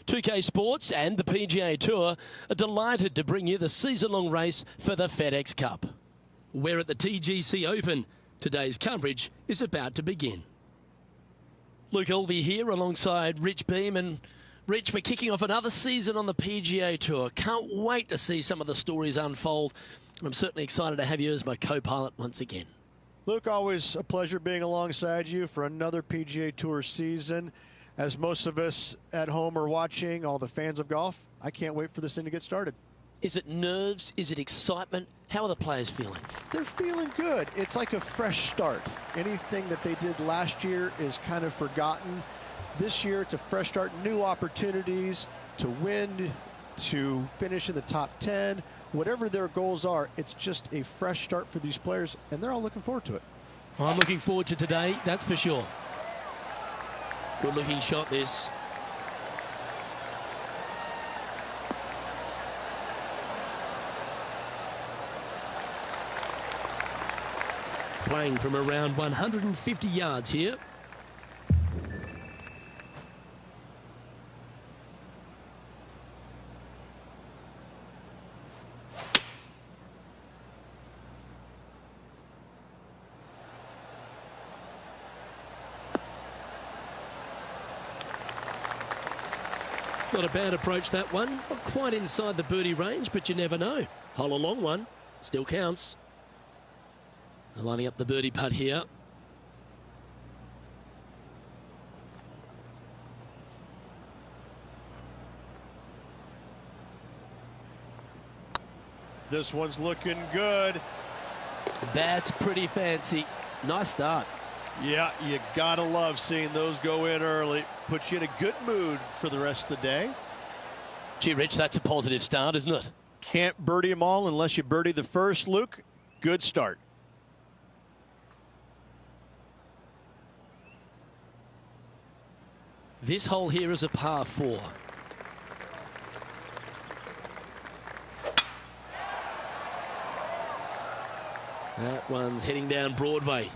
2K Sports and the PGA Tour are delighted to bring you the season-long race for the FedEx Cup. We're at the TGC Open. Today's coverage is about to begin. Luke Elvey here alongside Rich Beam. And Rich, we're kicking off another season on the PGA Tour. Can't wait to see some of the stories unfold. I'm certainly excited to have you as my co-pilot once again. Luke, always a pleasure being alongside you for another PGA Tour season. As most of us at home are watching, all the fans of golf, I can't wait for this thing to get started. Is it nerves? Is it excitement? How are the players feeling? They're feeling good. It's like a fresh start. Anything that they did last year is kind of forgotten. This year, it's a fresh start, new opportunities to win, to finish in the top 10. Whatever their goals are, it's just a fresh start for these players, and they're all looking forward to it. Well, I'm looking forward to today, that's for sure. Good looking shot, this. Playing from around 150 yards here. Not a bad approach, that one. Not quite inside the birdie range, but you never know. Hole a long one. Still counts. Lining up the birdie putt here. This one's looking good. That's pretty fancy. Nice start. Yeah, you gotta love seeing those go in early. Puts you in a good mood for the rest of the day. Gee, Rich, that's a positive start, isn't it? Can't birdie them all unless you birdie the first, Luke. Good start. This hole here is a par 4. That one's heading down Broadway.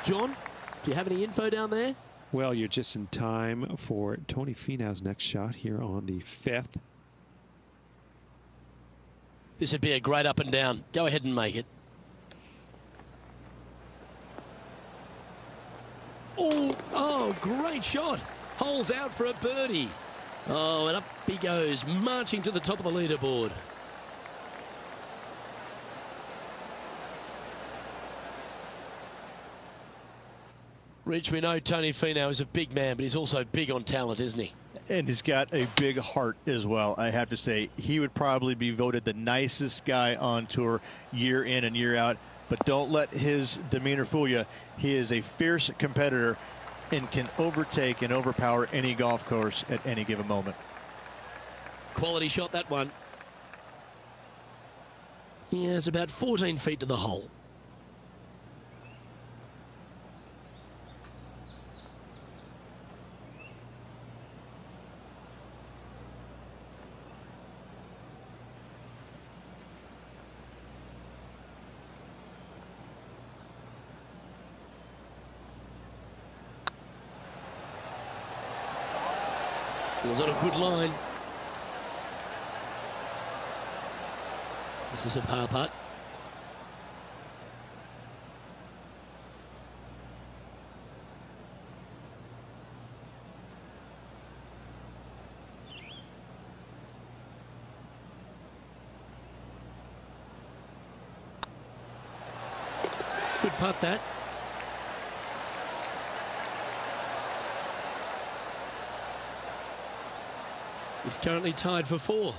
John, do you have any info down there? Well, you're just in time for Tony Finau's next shot here on the 5th. This would be a great up and down. Go ahead and make it. Oh, great shot. Hole's out for a birdie. Oh, and up he goes, marching to the top of the leaderboard. Rich, we know Tony Finau is a big man, but he's also big on talent, isn't he? And he's got a big heart as well. I have to say, he would probably be voted the nicest guy on tour year in and year out. But don't let his demeanor fool you. He is a fierce competitor and can overtake and overpower any golf course at any given moment. Quality shot, that one. He has about 14 feet to the hole. Was on a good line. This is a par putt. Good putt, that. He's currently tied for 4th.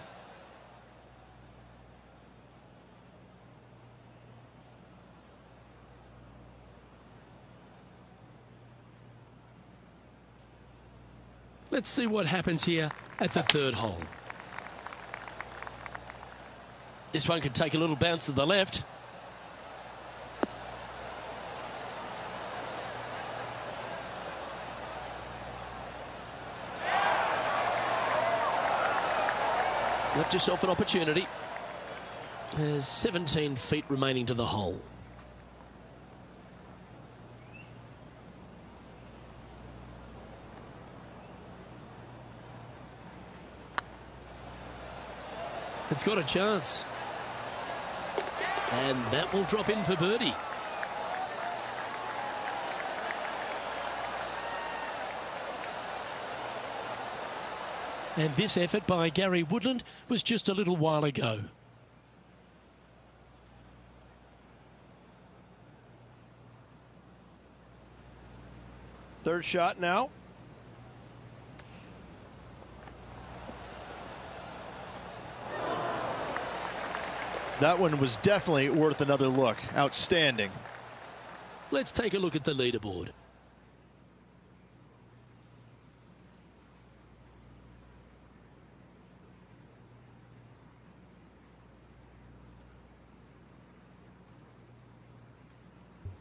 Let's see what happens here at the 3rd hole. This one could take a little bounce to the left. Left yourself an opportunity. There's 17 feet remaining to the hole. It's got a chance. And that will drop in for birdie. And this effort by Gary Woodland was just a little while ago. Third shot now. That one was definitely worth another look. Outstanding. Let's take a look at the leaderboard.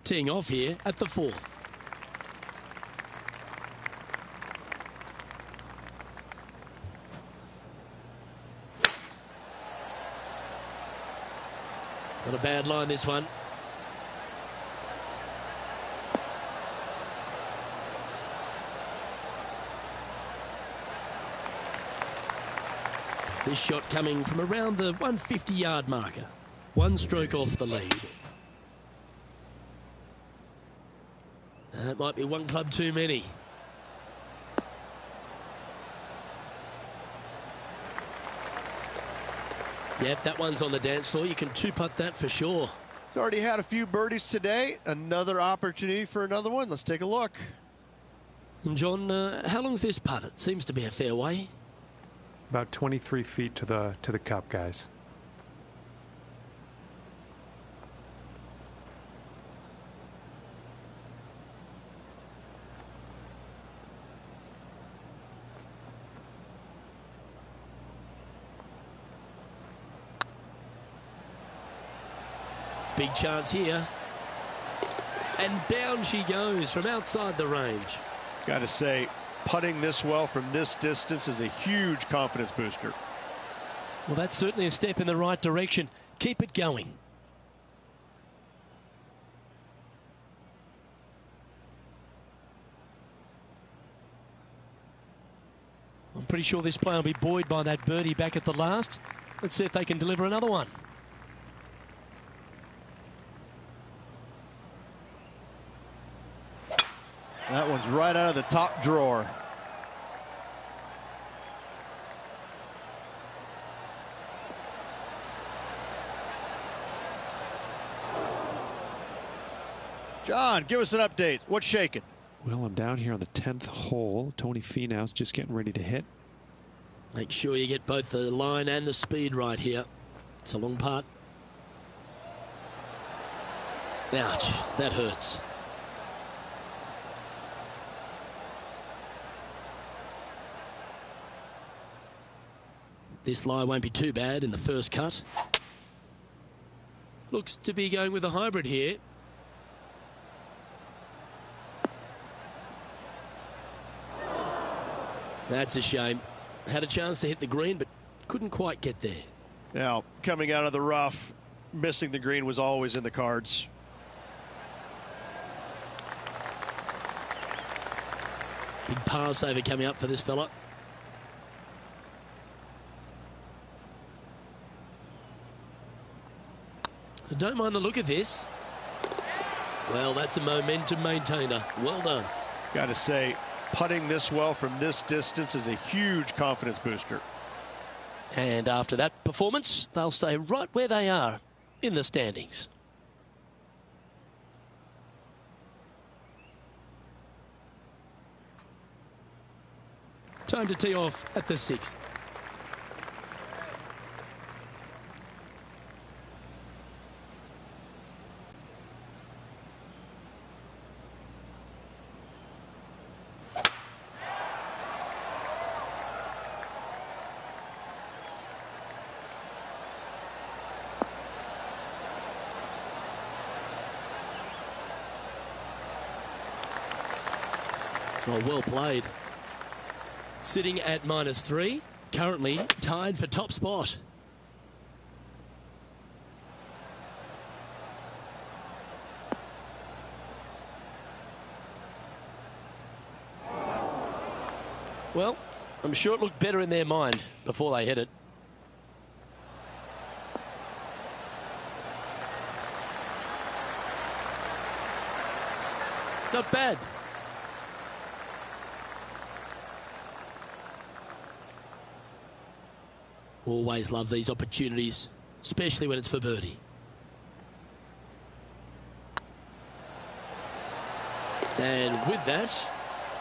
Teeing off here at the 4th. Not a bad line, this one. This shot coming from around the 150-yard marker. One stroke off the lead. That might be one club too many. Yep, that one's on the dance floor. You can two-putt that for sure. He's already had a few birdies today. Another opportunity for another one. Let's take a look. And John, how long's this putt? It seems to be a fair way. About 23 feet to the cup, guys. Big chance here. And down she goes from outside the range. Got to say, putting this well from this distance is a huge confidence booster. Well, that's certainly a step in the right direction. Keep it going. I'm pretty sure this player will be buoyed by that birdie back at the last. Let's see if they can deliver another one. That one's right out of the top drawer. John, give us an update. What's shaking? Well, I'm down here on the 10th hole. Tony Finau's just getting ready to hit. Make sure you get both the line and the speed right here. It's a long putt. Ouch, that hurts. This lie won't be too bad in the first cut. Looks to be going with a hybrid here. That's a shame. Had a chance to hit the green, but couldn't quite get there. Now, coming out of the rough, missing the green was always in the cards. Big par saver coming up for this fella. I don't mind the look of this. Well, that's a momentum maintainer. Well done. Got to say, putting this well from this distance is a huge confidence booster. And after that performance, they'll stay right where they are in the standings. Time to tee off at the 6th. Well played. Sitting at -3, currently tied for top spot. Well, I'm sure it looked better in their mind before they hit it. Not bad. Always love these opportunities, especially when it's for birdie. And with that,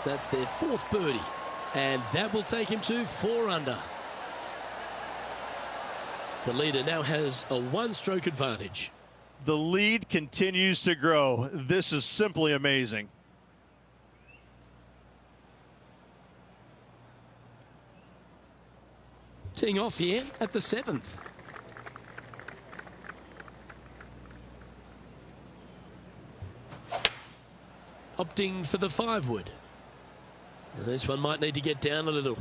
that's their 4th birdie. And that will take him to 4 under. The leader now has a 1-stroke advantage. The lead continues to grow. This is simply amazing. Teeing off here at the 7th. Opting for the 5-wood. This one might need to get down a little.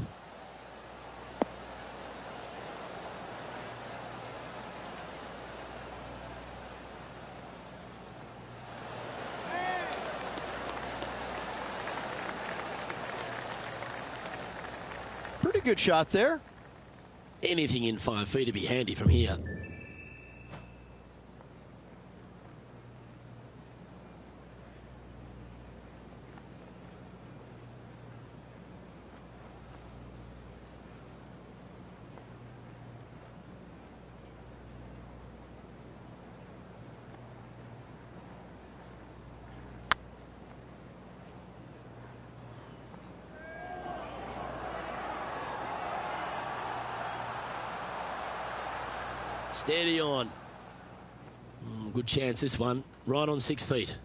Pretty good shot there. Anything in 5 feet to be handy from here. Steady on. Good chance this one. Right on 6 feet.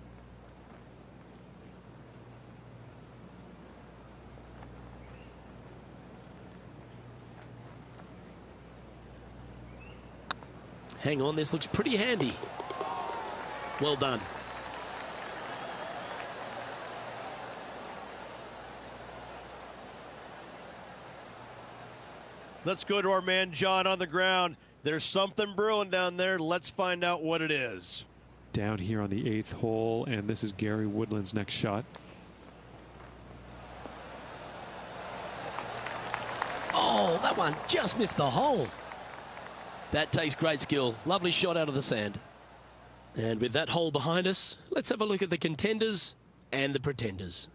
Hang on, this looks pretty handy. Well done. Let's go to our man John on the ground. There's something brewing down there. Let's find out what it is. Down here on the 8th hole, and this is Gary Woodland's next shot. Oh, that one just missed the hole. That takes great skill. Lovely shot out of the sand. And with that hole behind us, let's have a look at the contenders and the pretenders.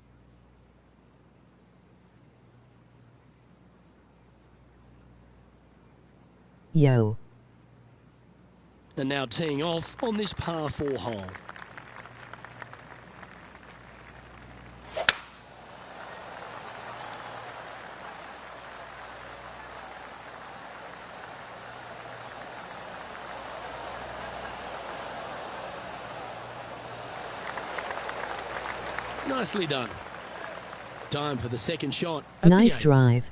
Yo. And now teeing off on this par 4 hole. Nicely done. Time for the second shot. Nice drive.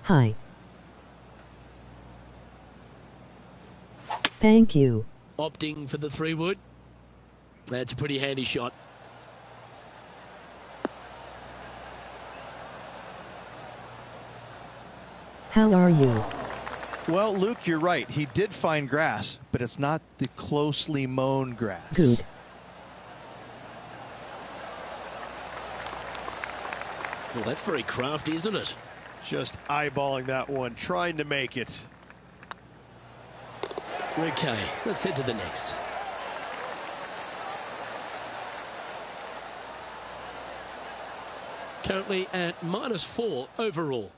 Hi. Thank you. Opting for the 3-wood. That's a pretty handy shot. How are you? Well, Luke, you're right. He did find grass, but it's not the closely mown grass. Good. Well, that's very crafty, isn't it? Just eyeballing that one, trying to make it. Okay, let's head to the next. Currently at -4 overall.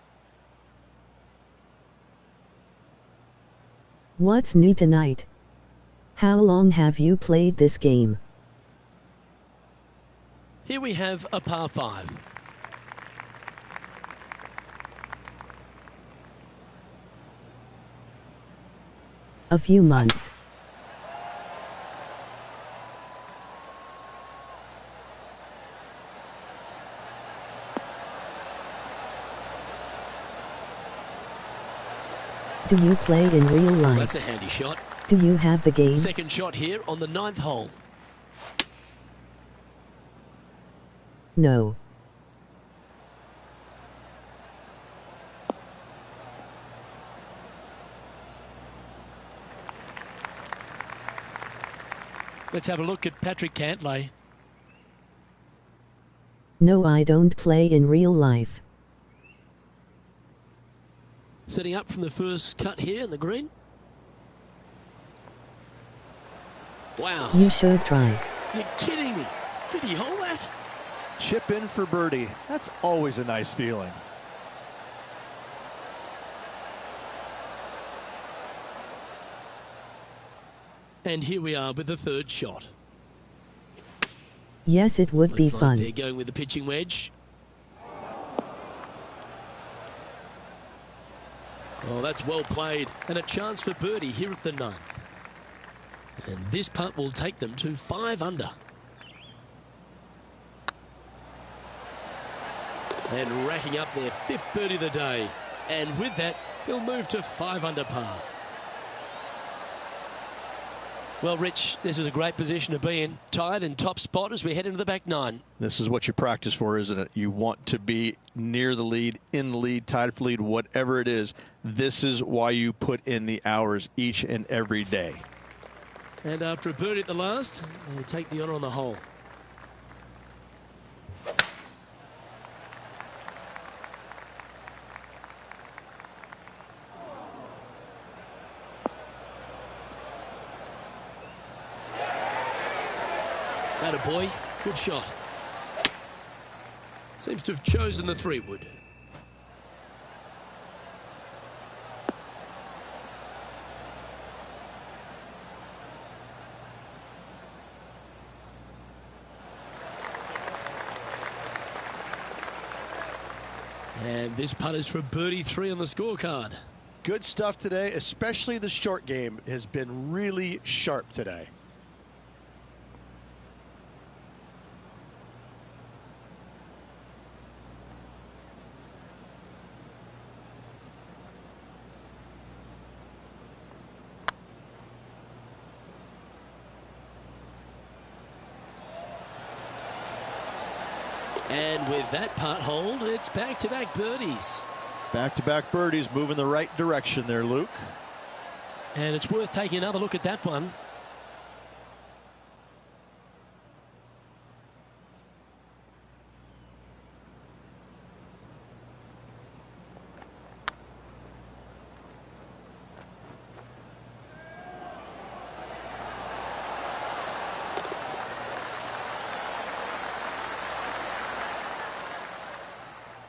What's new tonight? How long have you played this game? Here we have a par 5. A few months. Do you play in real life? That's a handy shot. Do you have the game? Second shot here on the 9th hole. No. Let's have a look at Patrick Cantlay. No, I don't play in real life. Setting up from the first cut here in the green. Wow. You should try. You're kidding me. Did he hold that? Chip in for birdie. That's always a nice feeling. And here we are with the third shot. Yes, it would be Looks like fun. they're going with the pitching wedge. Oh, that's well played. And a chance for birdie here at the ninth. And this putt will take them to 5 under. And racking up their 5th birdie of the day. And with that, he'll move to 5 under par. Well, Rich, this is a great position to be in. Tied in top spot as we head into the back 9. This is what you practice for, isn't it? You want to be near the lead, in the lead, tied for lead, whatever it is. This is why you put in the hours each and every day. And after a birdie at the last, they take the honour on the hole. Atta boy, good shot. Seems to have chosen the 3-wood. And this putt is for birdie 3 on the scorecard. Good stuff today, especially the short game has been really sharp today. And with that putt hold, it's back-to-back birdies. Back-to-back birdies, moving the right direction there, Luke. And it's worth taking another look at that one.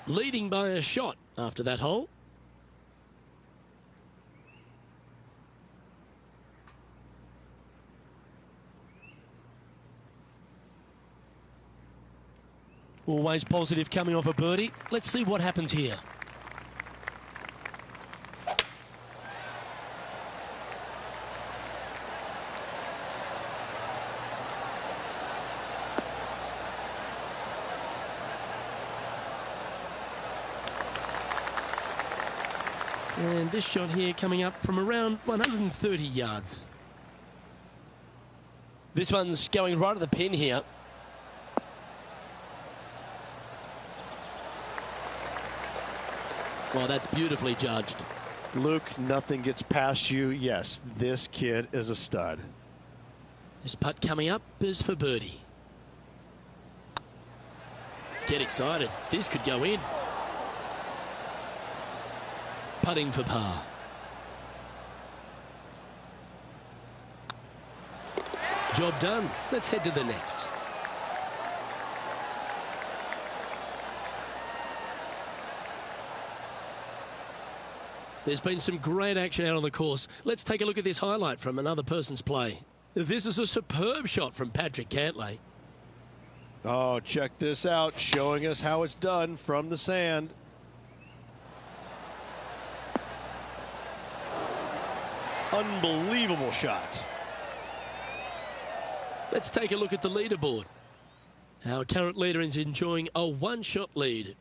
Leading by a shot after that hole. Always positive coming off a birdie. Let's see what happens here. And this shot here coming up from around 130 yards. This one's going right at the pin here. Well, that's beautifully judged. Luke, nothing gets past you. Yes, this kid is a stud. This putt coming up is for birdie. Get excited. This could go in. Putting for par. Job done. Let's head to the next. There's been some great action out on the course. Let's take a look at this highlight from another person's play. This is a superb shot from Patrick Cantlay. Oh, check this out, showing us how it's done from the sand. Unbelievable shot. Let's take a look at the leaderboard. Our current leader is enjoying a 1-shot lead.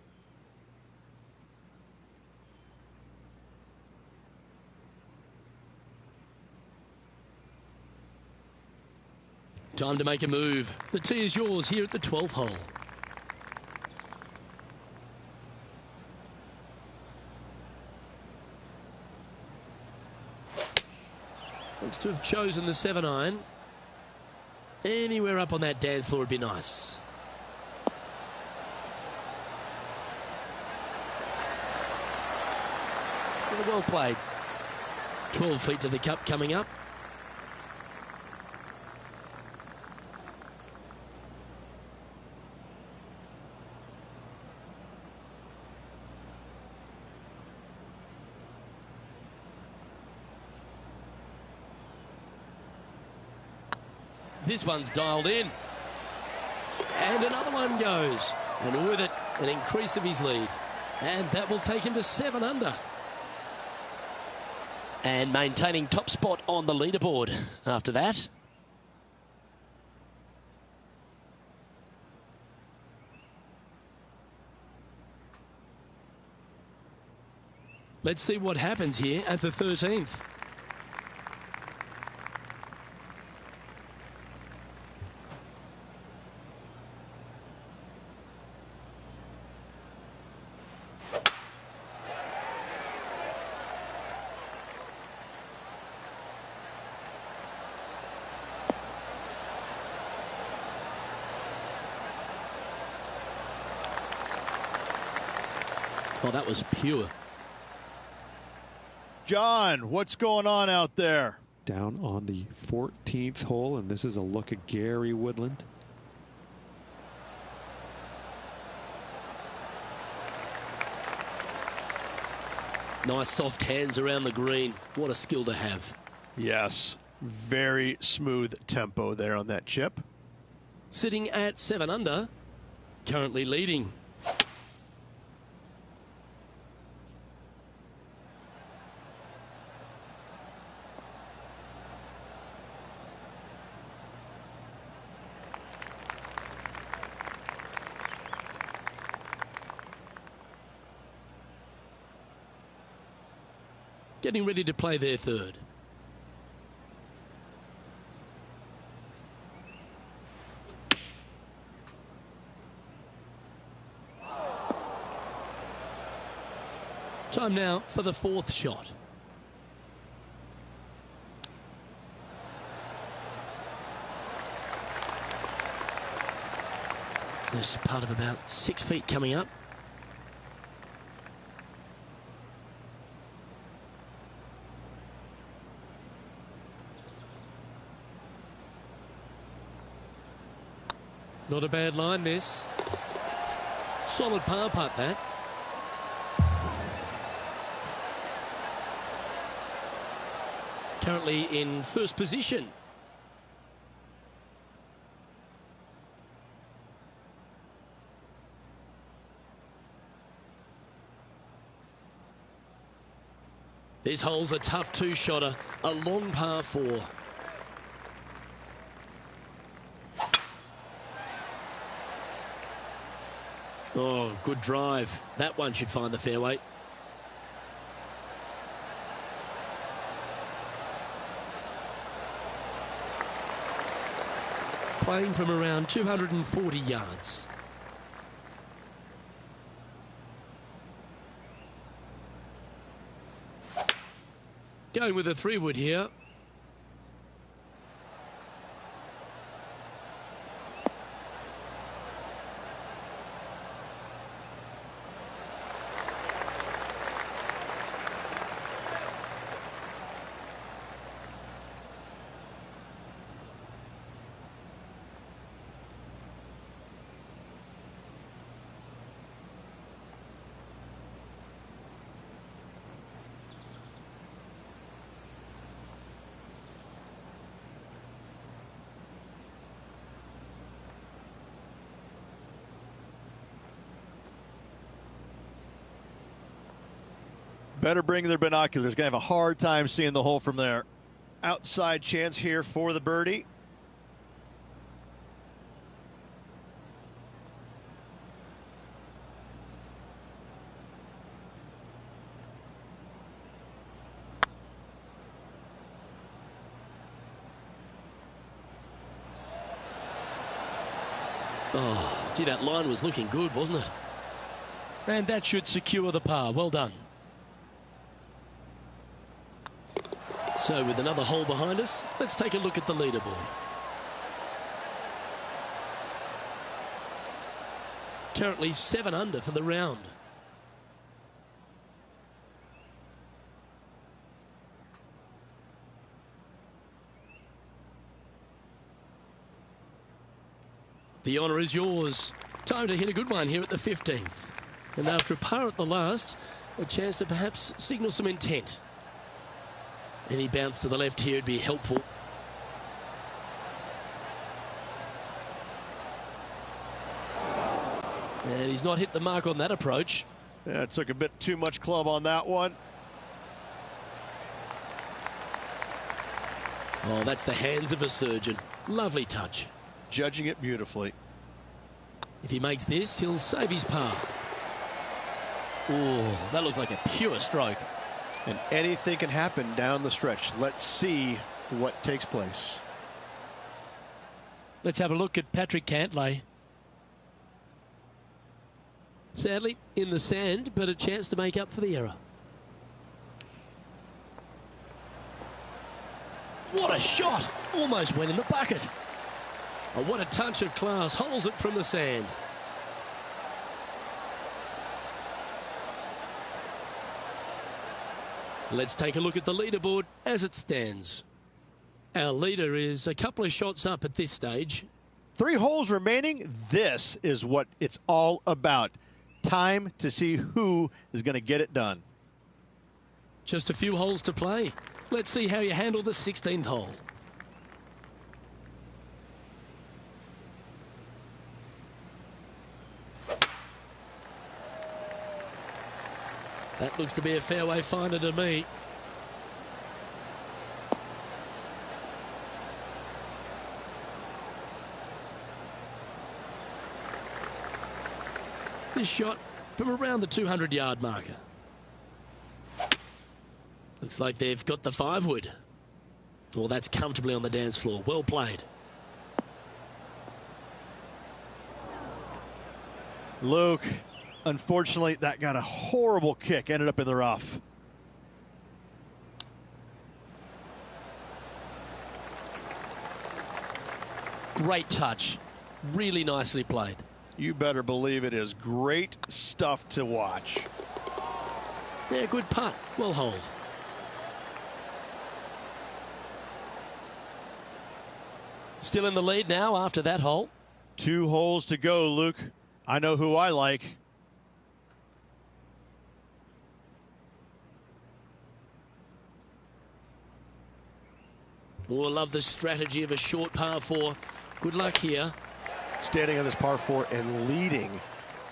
Time to make a move. The tee is yours here at the 12th hole. Looks to have chosen the 7-iron. Anywhere up on that dance floor would be nice. Yeah, well played. 12 feet to the cup coming up. This one's dialed in. And another one goes. And with it, an increase of his lead. And that will take him to 7 under. And maintaining top spot on the leaderboard after that. Let's see what happens here at the 13th. Oh, that was pure. John, what's going on out there? Down on the 14th hole, and this is a look at Gary Woodland. Nice soft hands around the green. What a skill to have. Yes, very smooth tempo there on that chip. Sitting at 7 under, currently leading. Getting ready to play their third. Time now for the 4th shot. There's part of about 6 feet coming up. Not a bad line, this. Solid par putt, that. Currently in first position. This hole's a tough 2-shotter, a long par 4. Oh, good drive. That one should find the fairway. Playing from around 240 yards. Going with a 3-wood here. Better bring their binoculars. Going to have a hard time seeing the hole from there. Outside chance here for the birdie. Oh, gee, that line was looking good, wasn't it? And that should secure the par. Well done. So with another hole behind us, let's take a look at the leaderboard. Currently 7 under for the round. The honour is yours. Time to hit a good one here at the 15th. And after a par at the last, a chance to perhaps signal some intent. Any bounce to the left here would be helpful. And he's not hit the mark on that approach. Yeah, it took a bit too much club on that one. Oh, that's the hands of a surgeon. Lovely touch. Judging it beautifully. If he makes this, he'll save his par. Oh, that looks like a pure stroke. And anything can happen down the stretch. Let's see what takes place. Let's have a look at Patrick Cantlay. Sadly, in the sand, but a chance to make up for the error. What a shot! Almost went in the bucket. Oh, what a touch of class. Holds it from the sand. Let's take a look at the leaderboard as it stands. Our leader is a couple of shots up at this stage. 3 holes remaining. This is what it's all about. Time to see who is going to get it done. Just a few holes to play. Let's see how you handle the 16th hole. That looks to be a fairway finder to me. This shot from around the 200-yard marker. Looks like they've got the 5-wood. Well, that's comfortably on the dance floor. Well played. Luke, unfortunately, that got a horrible kick. Ended up in the rough. Great touch. Really nicely played. You better believe it is great stuff to watch. Yeah, good putt. Well hold. Still in the lead now after that hole. 2 holes to go, Luke. I know who I like. Oh, I love the strategy of a short par 4. Good luck here. Standing on this par 4 and leading.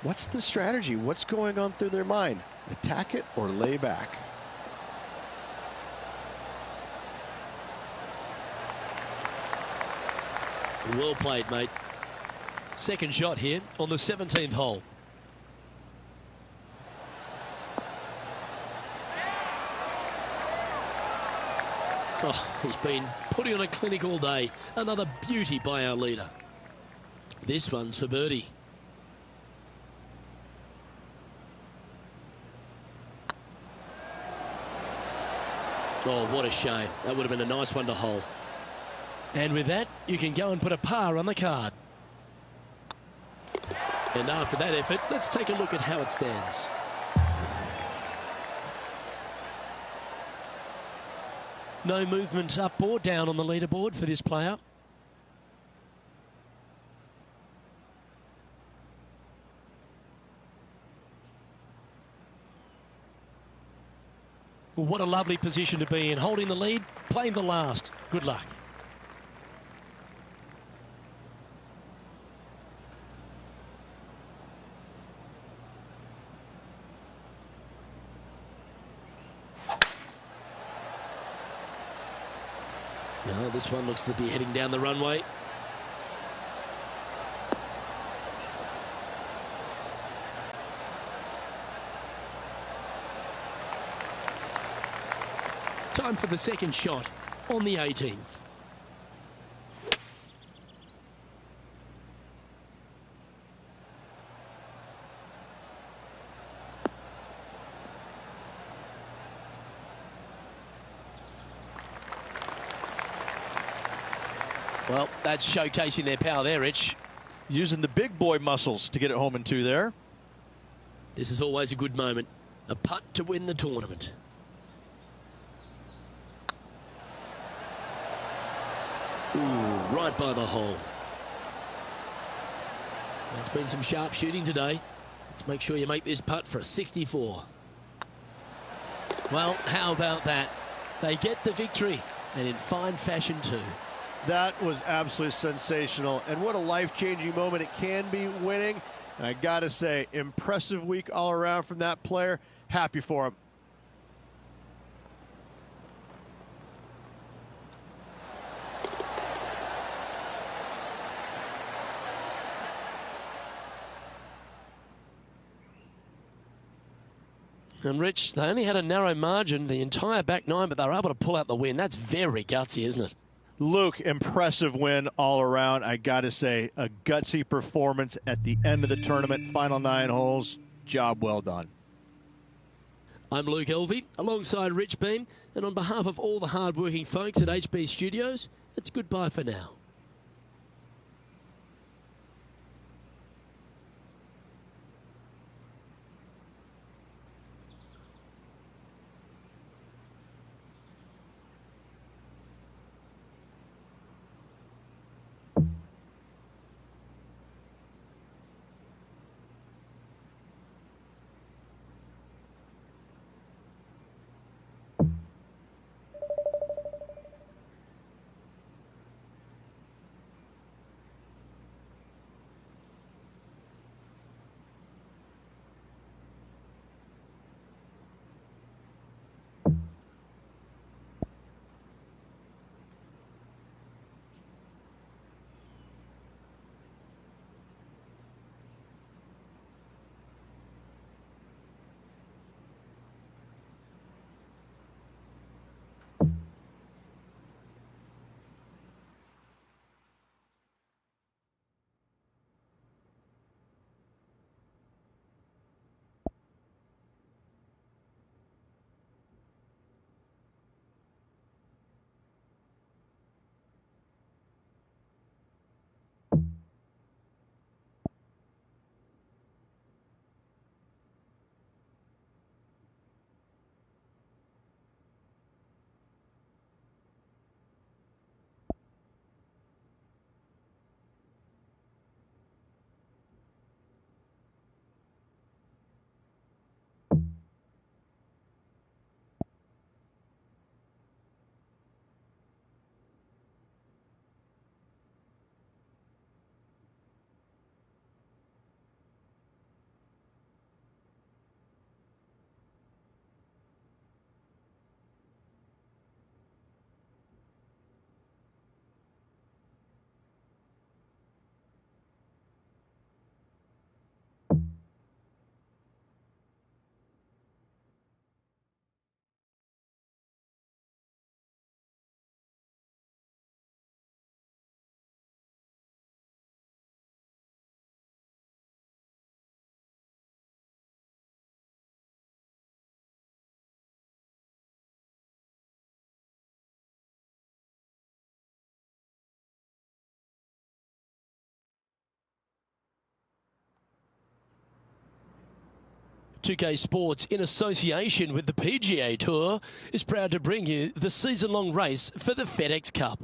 What's the strategy? What's going on through their mind? Attack it or lay back? Well played, mate. Second shot here on the 17th hole. Oh, he's been putting on a clinic all day. Another beauty by our leader. This one's for birdie. Oh, what a shame. That would have been a nice one to hole. And with that, you can go and put a par on the card. And after that effort, let's take a look at how it stands. No movement up or down on the leaderboard for this player. Well, what a lovely position to be in. Holding the lead, playing the last. Good luck. No, this one looks to be heading down the runway. Time for the second shot on the 18th. Well, that's showcasing their power there, Rich. Using the big boy muscles to get it home in 2 there. This is always a good moment. A putt to win the tournament. Ooh, right by the hole. There's been some sharp shooting today. Let's make sure you make this putt for a 64. Well, how about that? They get the victory, and in fine fashion too. That was absolutely sensational, and what a life-changing moment it can be winning. And I got to say, impressive week all around from that player. Happy for him. And Rich, they only had a narrow margin the entire back nine, but they were able to pull out the win. That's very gutsy, isn't it? Luke, impressive win all around. I got to say, a gutsy performance at the end of the tournament. Final 9 holes. Job well done. I'm Luke Elvey, alongside Rich Beam. And on behalf of all the hard-working folks at HB Studios, it's goodbye for now. .2K Sports, in association with the PGA Tour, is proud to bring you the season-long race for the FedEx Cup.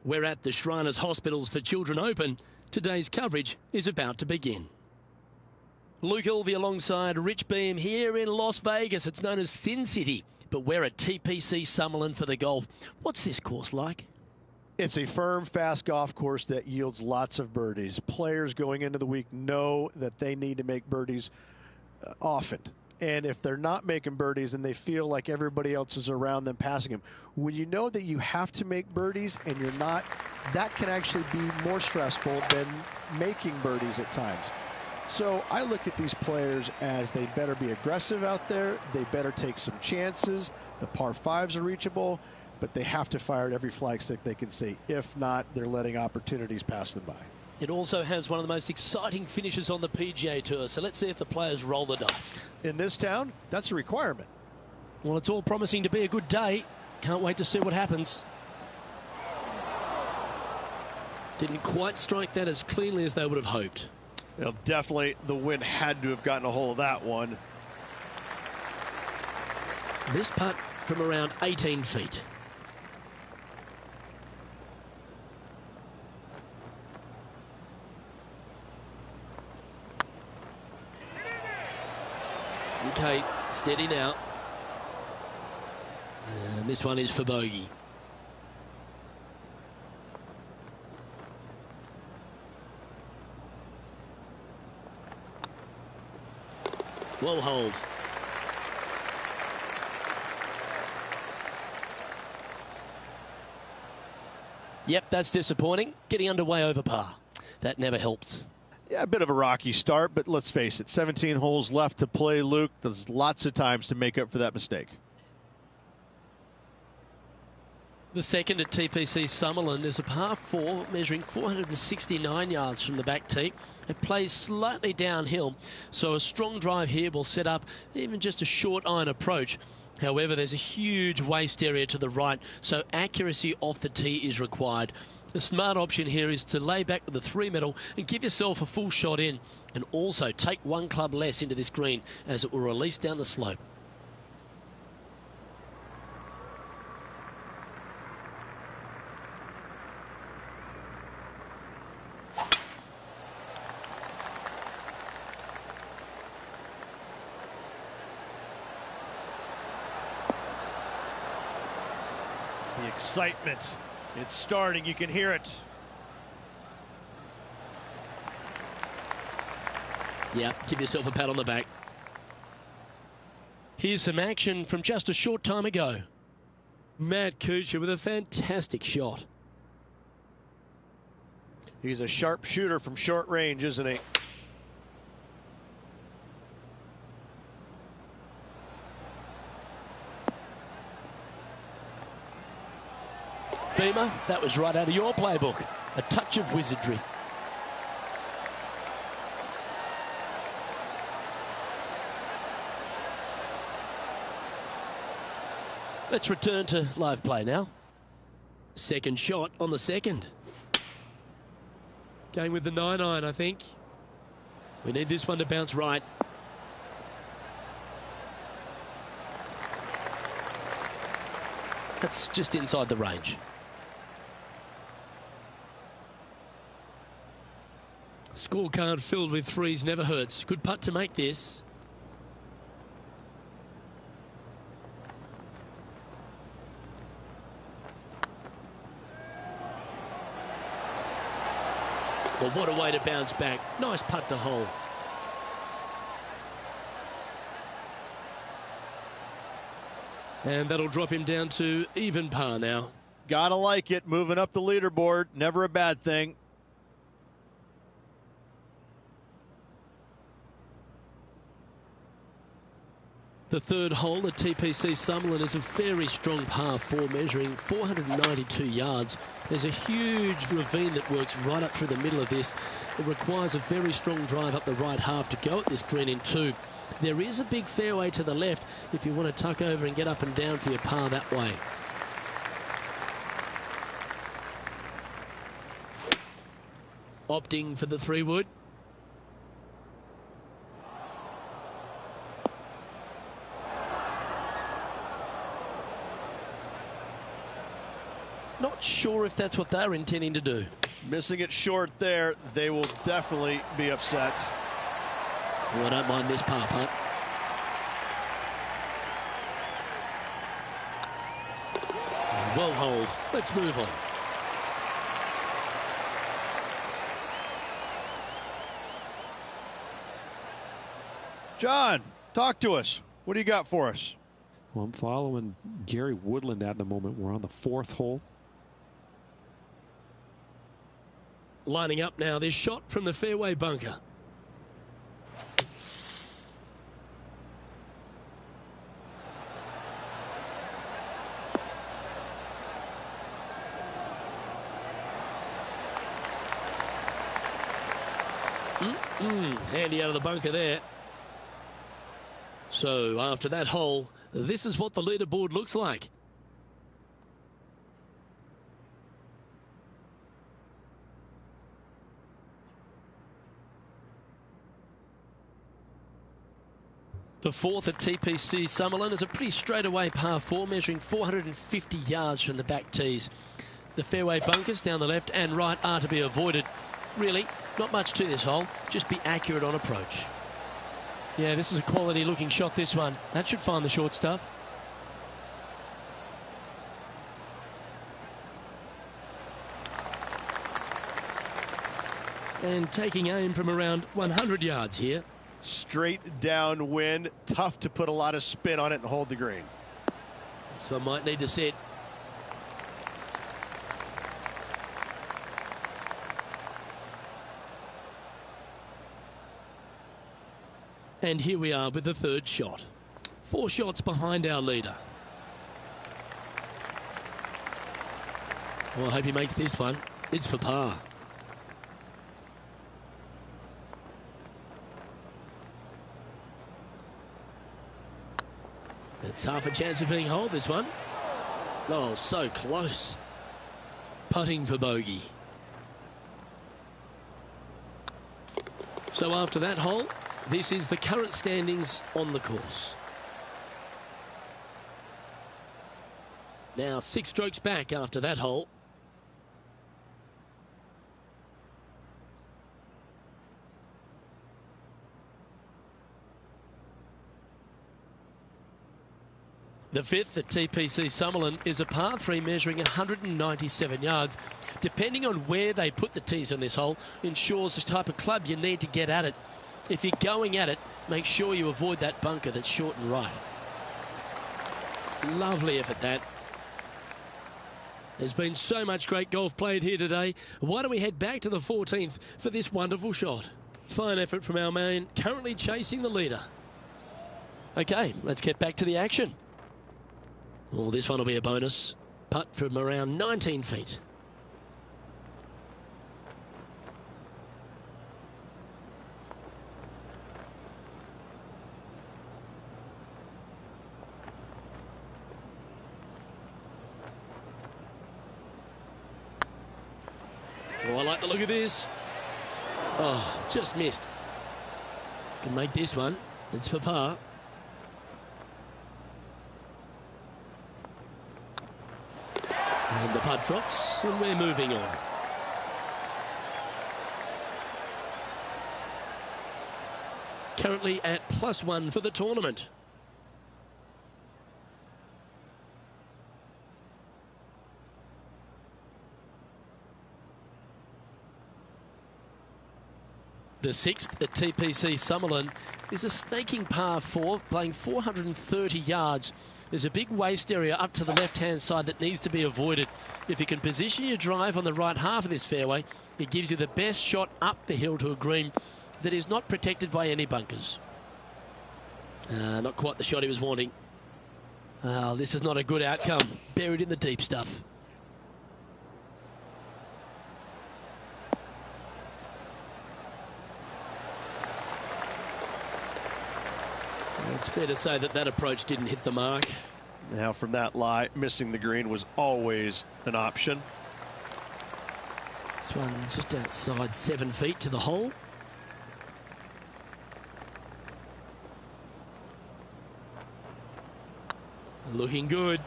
We're at the Shriners Hospitals for Children Open. Today's coverage is about to begin. Luke Elvey alongside Rich Beam here in Las Vegas. It's known as Sin City, but we're at TPC Summerlin for the golf. What's this course like? It's a firm, fast golf course that yields lots of birdies. Players going into the week know that they need to make birdies often. And if they're not making birdies and they feel like everybody else is around them passing them, when you know that you have to make birdies and you're not, that can actually be more stressful than making birdies at times. So I look at these players as they better be aggressive out there. They better take some chances. The par fives are reachable, but they have to fire at every flag stick they can see. If not, they're letting opportunities pass them by. It also has one of the most exciting finishes on the PGA Tour, so let's see if the players roll the dice. In this town, that's a requirement. Well, it's all promising to be a good day. Can't wait to see what happens. Didn't quite strike that as cleanly as they would have hoped. Well, definitely the wind had to have gotten a hold of that one. This putt from around 18 feet. Okay, steady now. And this one is for bogey. Well hold. Yep, that's disappointing. Getting underway over par. That never helps. Yeah, a bit of a rocky start, but let's face it, 17 holes left to play, Luke. There's lots of times to make up for that mistake. The second at TPC Summerland is a par 4 measuring 469 yards from the back tee. It plays slightly downhill, so a strong drive here will set up even just a short iron approach. However, there's a huge waste area to the right, so accuracy off the tee is required. The smart option here is to lay back with the 3-metal and give yourself a full shot in, and also take one club less into this green as it will release down the slope. The excitement, it's starting, you can hear it. Yeah, give yourself a pat on the back. Here's some action from just a short time ago. Matt Kuchar with a fantastic shot. He's a sharp shooter from short range, isn't he? Beamer, that was right out of your playbook. A touch of wizardry. Let's return to live play now. Second shot on the second. Going with the 9-iron, I think. We need this one to bounce right. That's just inside the range. Scorecard filled with threes never hurts. Good putt to make this. Well, what a way to bounce back. Nice putt to hole. And that'll drop him down to even par now. Gotta like it, moving up the leaderboard, never a bad thing. The third hole at TPC Summerland is a very strong par 4 measuring 492 yards. There's a huge ravine that works right up through the middle of this. It requires a very strong drive up the right half to go at this green in 2. There is a big fairway to the left if you want to tuck over and get up and down for your par that way. Opting for the 3-wood. Not sure if that's what they're intending to do. Missing it short there, they will definitely be upset. Well, I don't mind this par putt. Well hold. Let's move on. John, talk to us. What do you got for us? Well, I'm following Gary Woodland at the moment. We're on the 4th hole. Lining up now, this shot from the fairway bunker. Handy out of the bunker there. So after that hole, this is what the leaderboard looks like. The 4th at TPC Summerland is a pretty straightaway par 4 measuring 450 yards from the back tees. The fairway bunkers down the left and right are to be avoided. Really, not much to this hole, just be accurate on approach. Yeah, this is a quality looking shot, this one. That should find the short stuff. And taking aim from around 100 yards here. Straight downwind, tough to put a lot of spin on it and hold the green. This one might need to sit. And here we are with the third shot. 4 shots behind our leader. Well, I hope he makes this one. It's for par. It's half a chance of being holed, this one. Oh, so close. Putting for bogey. So after that hole, this is the current standings on the course. Now 6 strokes back after that hole. The 5th at TPC Summerlin is a par 3 measuring 197 yards. Depending on where they put the tees on this hole ensures the type of club you need to get at it. If you're going at it, make sure you avoid that bunker that's short and right. Lovely effort, that. There's been so much great golf played here today. Why don't we head back to the 14th for this wonderful shot? Fine effort from our man, currently chasing the leader. Okay, let's get back to the action. Oh, this one will be a bonus. Putt from around 19 feet. Oh, I like the look of this. Oh, just missed. If you can make this one, it's for par. And the putt drops, and we're moving on. Currently at +1 for the tournament. The 6th at TPC Summerlin is a snaking par 4, playing 430 yards. There's a big waste area up to the left-hand side that needs to be avoided. If you can position your drive on the right half of this fairway, it gives you the best shot up the hill to a green that is not protected by any bunkers. Not quite the shot he was wanting. This is not a good outcome. Buried in the deep stuff. It's fair to say that that approach didn't hit the mark. Now from that lie, missing the green was always an option. This one just outside 7 feet to the hole. Looking good.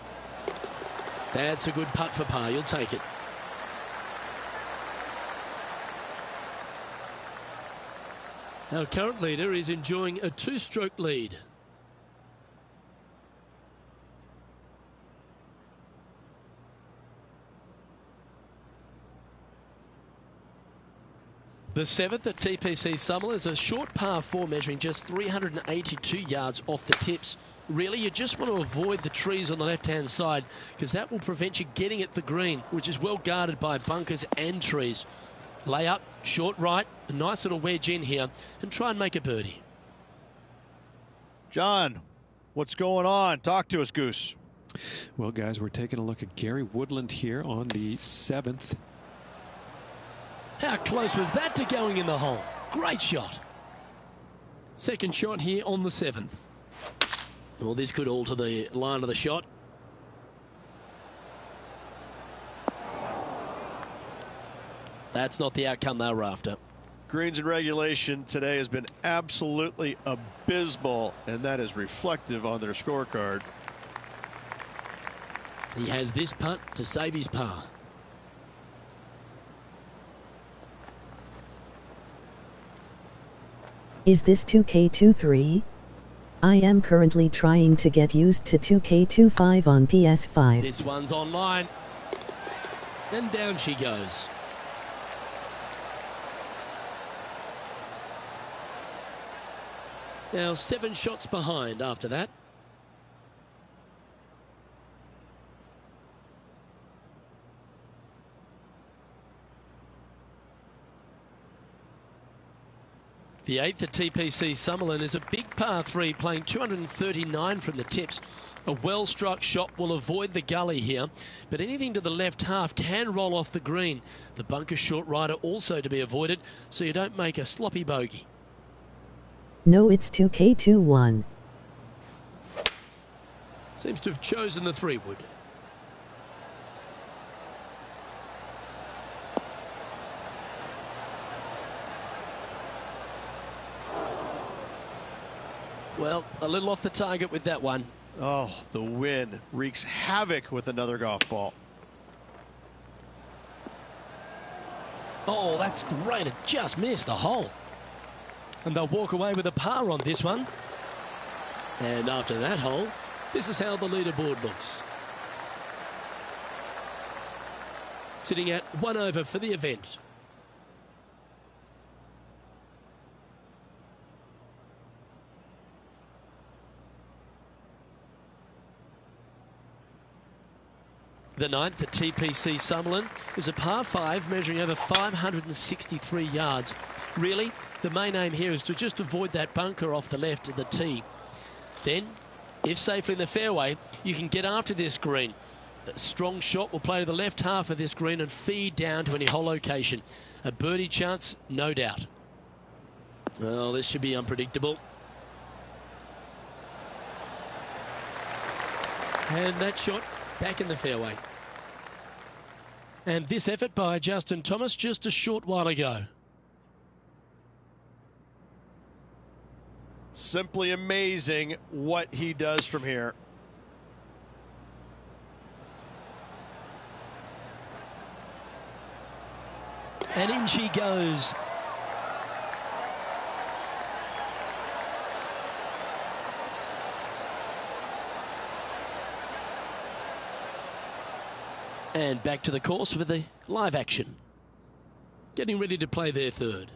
That's a good putt for par. You'll take it. Our current leader is enjoying a 2-stroke lead. The 7th at TPC Summerlin is a short par 4 measuring just 382 yards off the tips. Really, you just want to avoid the trees on the left-hand side because that will prevent you getting at the green, which is well guarded by bunkers and trees. Lay up, short right, a nice little wedge in here, and try and make a birdie. John, what's going on? Talk to us, Goose. Well, guys, we're taking a look at Gary Woodland here on the 7th. How close was that to going in the hole? Great shot. Second shot here on the 7th. Well, this could alter the line of the shot. That's not the outcome they were after. Greens in regulation today has been absolutely abysmal, and that is reflective on their scorecard. He has this putt to save his par. Is this 2K23? I am currently trying to get used to 2K25 on PS5. This one's online. And down she goes. Now 7 shots behind after that. The 8th at TPC Summerlin is a big par 3, playing 239 from the tips. A well-struck shot will avoid the gully here, but anything to the left half can roll off the green. The bunker short rider also to be avoided, so you don't make a sloppy bogey. No, it's 2K21. Seems to have chosen the 3-wood. Well, a little off the target with that one. Oh, the wind wreaks havoc with another golf ball. Oh, that's great. It just missed the hole. And they'll walk away with a par on this one. And after that hole, this is how the leaderboard looks. Sitting at 1 over for the event. The 9th at TPC Summerlin is a par 5 measuring over 563 yards. Really, the main aim here is to just avoid that bunker off the left of the tee. Then, if safely in the fairway, you can get after this green. The strong shot will play to the left half of this green and feed down to any hole location. A birdie chance, no doubt. Well, this should be unpredictable. And that shot back in the fairway. And this effort by Justin Thomas just a short while ago. Simply amazing what he does from here. And in she goes. And back to the course with the live action. Getting ready to play their 3rd.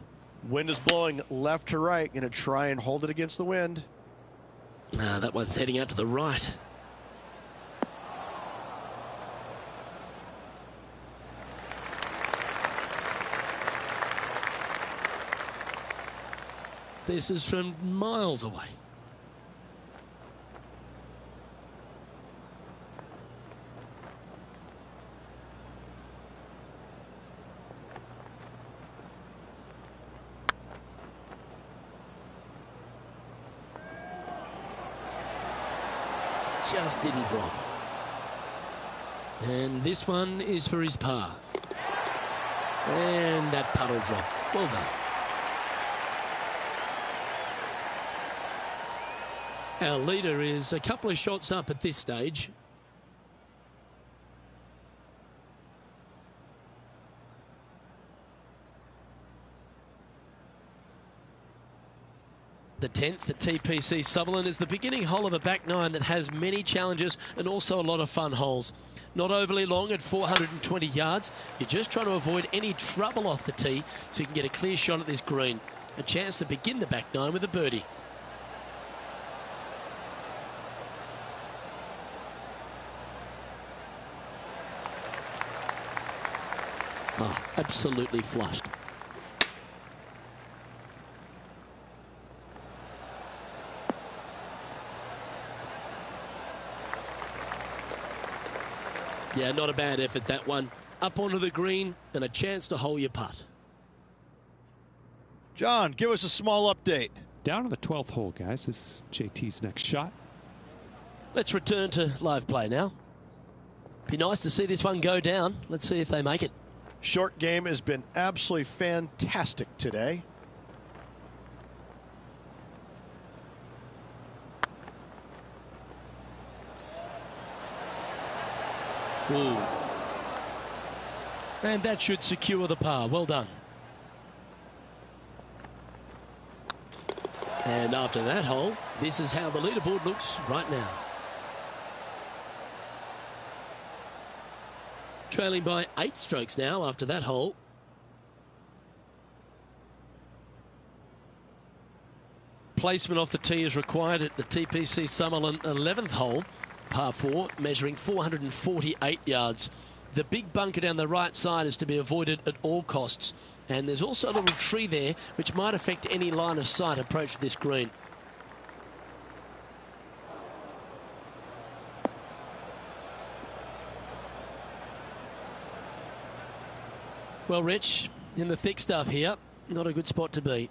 Wind is blowing left to right. Going to try and hold it against the wind. That one's heading out to the right. This is from miles away. Just didn't drop. And this one is for his par. And that puddle drop. Well done. Our leader is a couple of shots up at this stage. The 10th at TPC Summerlin is the beginning hole of a back 9 that has many challenges and also a lot of fun holes. Not overly long at 420 yards. You're just trying to avoid any trouble off the tee so you can get a clear shot at this green. A chance to begin the back 9 with a birdie. Oh, absolutely flushed. Yeah, not a bad effort, that one. Up onto the green and a chance to hole your putt. John, give us a small update. Down to the 12th hole, guys. This is JT's next shot. Let's return to live play now. Be nice to see this one go down. Let's see if they make it. Short game has been absolutely fantastic today. Ooh. And that should secure the par. Well done. And after that hole, this is how the leaderboard looks right now. Trailing by 8 strokes now after that hole. Placement off the tee is required at the TPC Summerlin 11th hole, par 4, measuring 448 yards. The big bunker down the right side is to be avoided at all costs. And there's also a little tree there which might affect any line of sight approach to this green. Well, Rich, in the thick stuff here, not a good spot to be.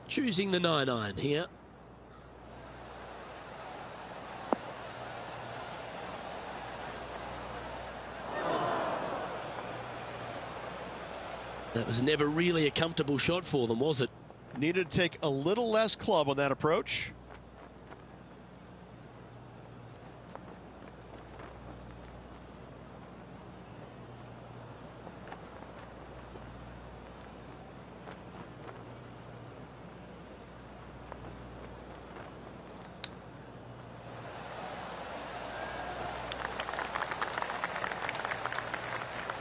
Choosing the 9-iron here. That was never really a comfortable shot for them, was it? Needed to take a little less club on that approach.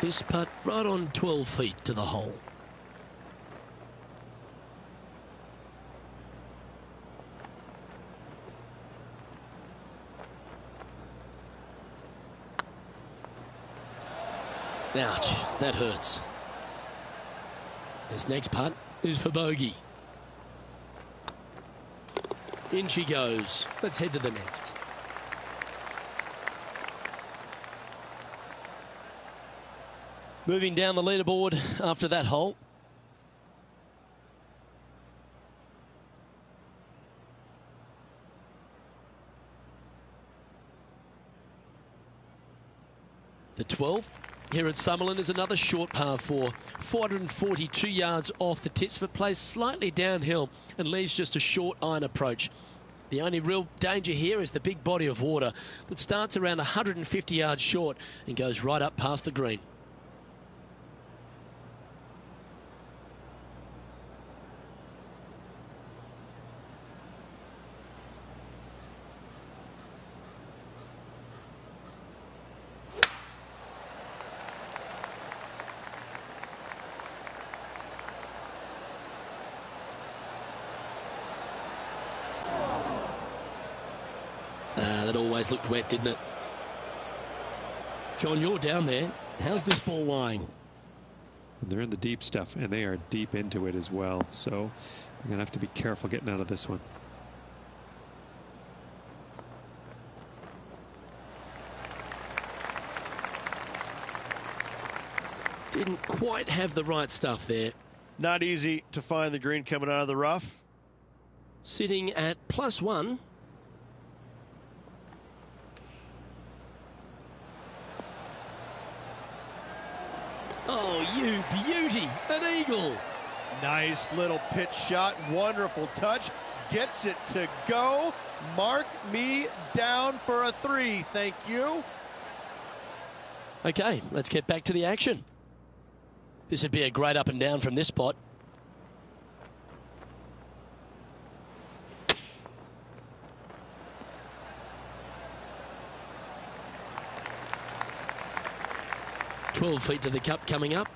This putt right on 12 feet to the hole. Ouch, that hurts. This next putt is for bogey. In she goes. Let's head to the next. Moving down the leaderboard after that hole. The 12th here at Summerlin is another short par 4. 442 yards off the tips, but plays slightly downhill and leaves just a short iron approach. The only real danger here is the big body of water that starts around 150 yards short and goes right up past the green. That always looked wet, didn't it? John, you're down there. How's this ball lying? And they're in the deep stuff, and they are deep into it as well. So you're going to have to be careful getting out of this one. Didn't quite have the right stuff there. Not easy to find the green coming out of the rough. Sitting at +1. Oh, you beauty, an eagle. Nice little pitch shot, wonderful touch, gets it to go. Mark me down for a 3, thank you. Okay, let's get back to the action. This would be a great up and down from this spot. "12 feet to the cup coming up.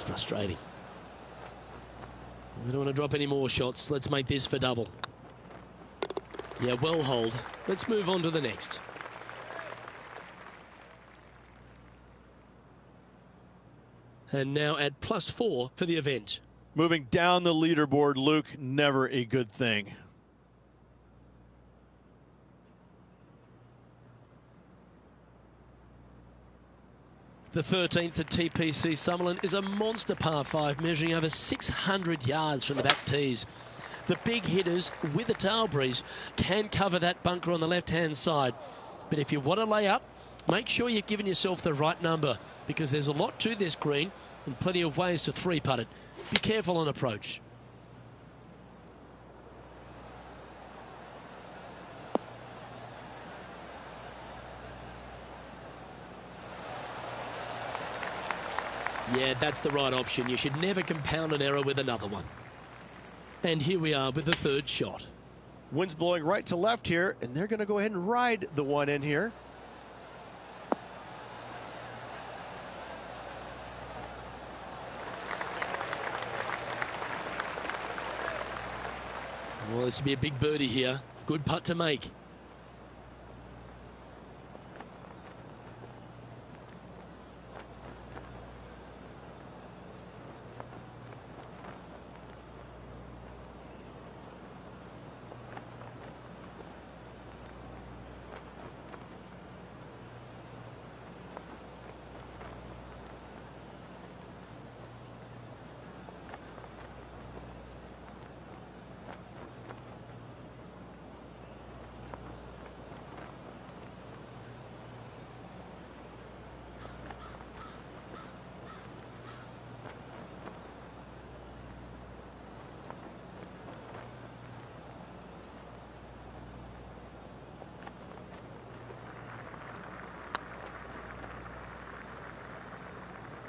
That's frustrating. We don't want to drop any more shots. Let's make this for double. Yeah, well hold. Let's move on to the next. And now at +4 for the event. Moving down the leaderboard, Luke, never a good thing. The 13th at TPC Summerlin is a monster par 5 measuring over 600 yards from the back tees. The big hitters with a tail breeze can cover that bunker on the left-hand side. But if you want to lay up, make sure you've given yourself the right number, because there's a lot to this green and plenty of ways to three-putt it. Be careful on approach. Yeah, that's the right option. You should never compound an error with another one. And here we are with the third shot. Wind's blowing right to left here, and they're going to go ahead and ride the one in here. Well, this will be a big birdie here. Good putt to make.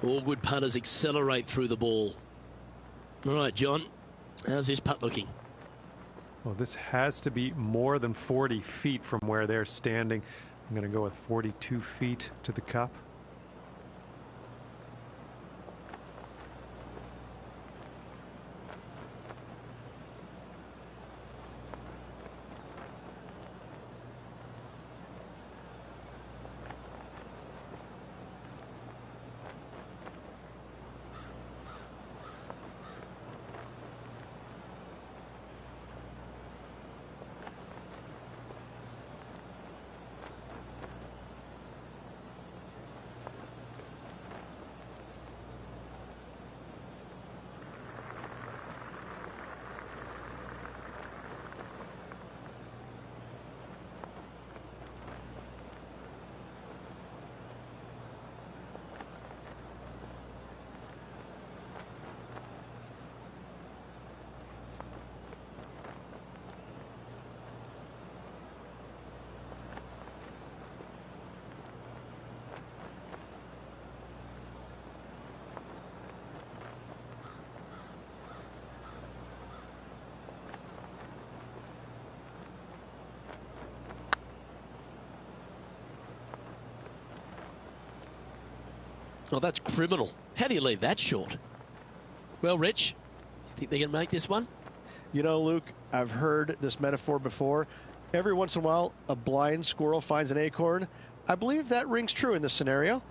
All good putters accelerate through the ball. All right, John, how's this putt looking? Well, this has to be more than 40 feet from where they're standing. I'm going to go with 42 feet to the cup. Oh, that's criminal. How do you leave that short? Well, Rich, you think they can make this one? You know, Luke, I've heard this metaphor before. Every once in a while, a blind squirrel finds an acorn. I believe that rings true in this scenario.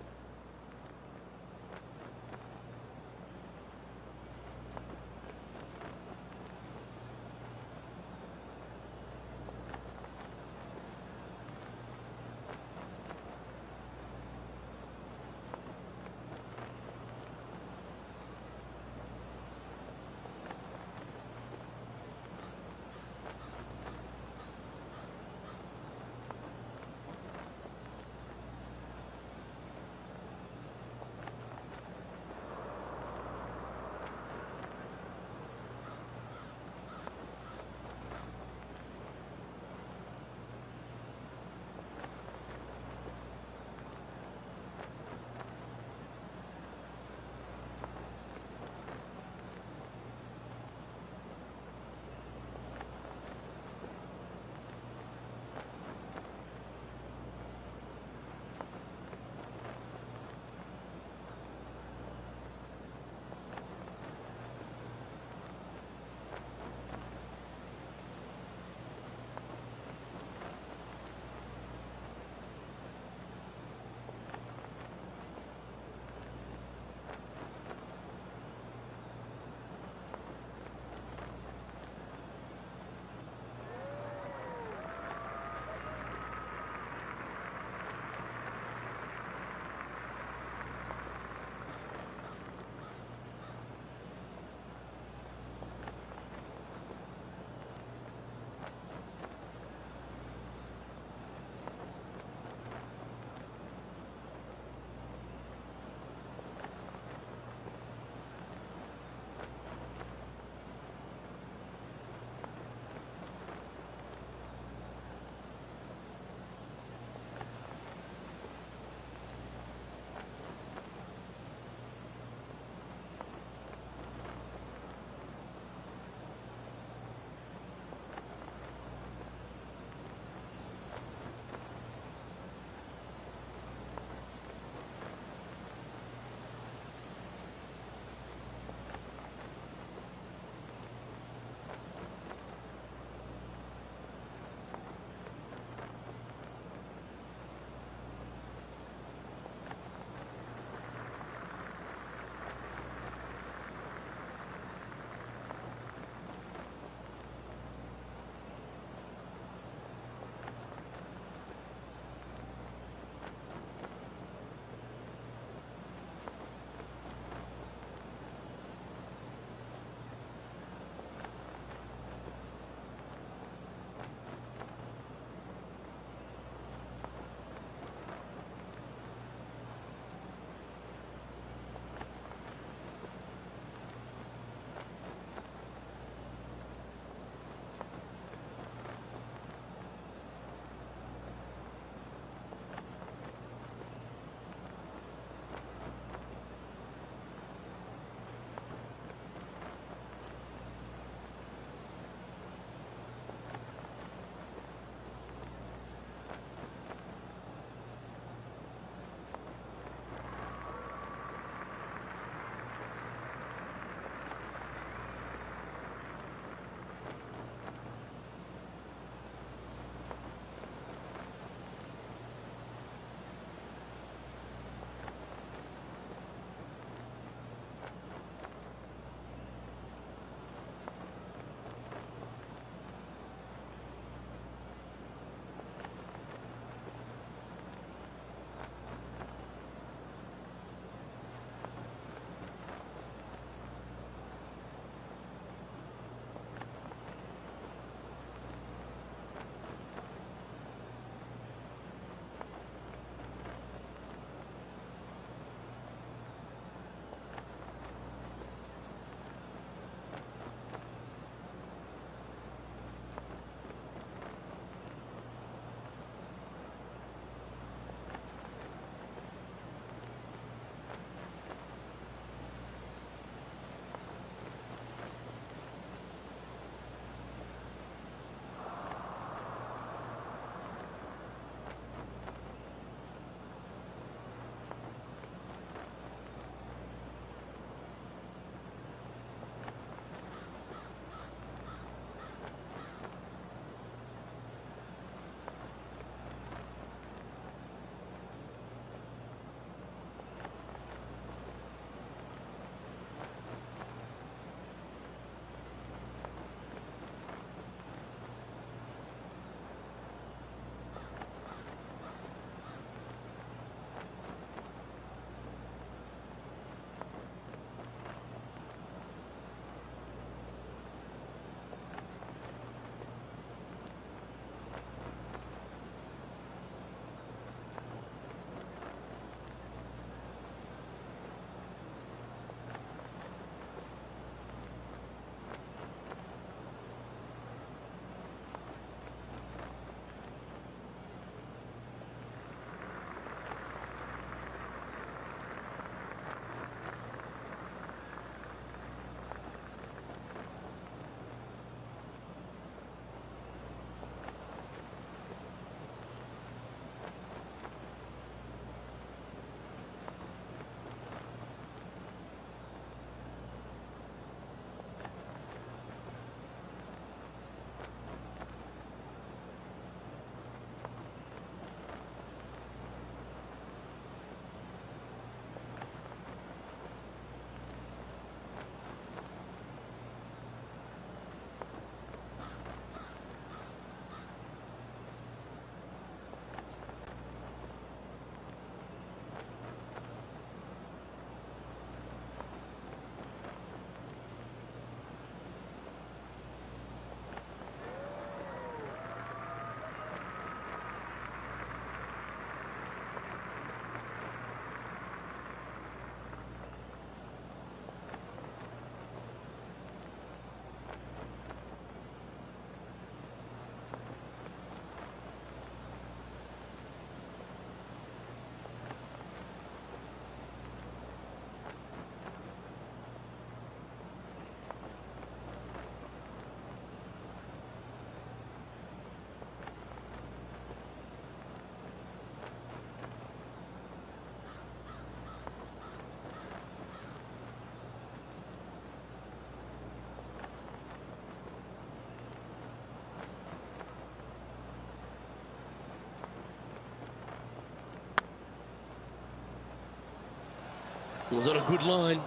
Was on a good line.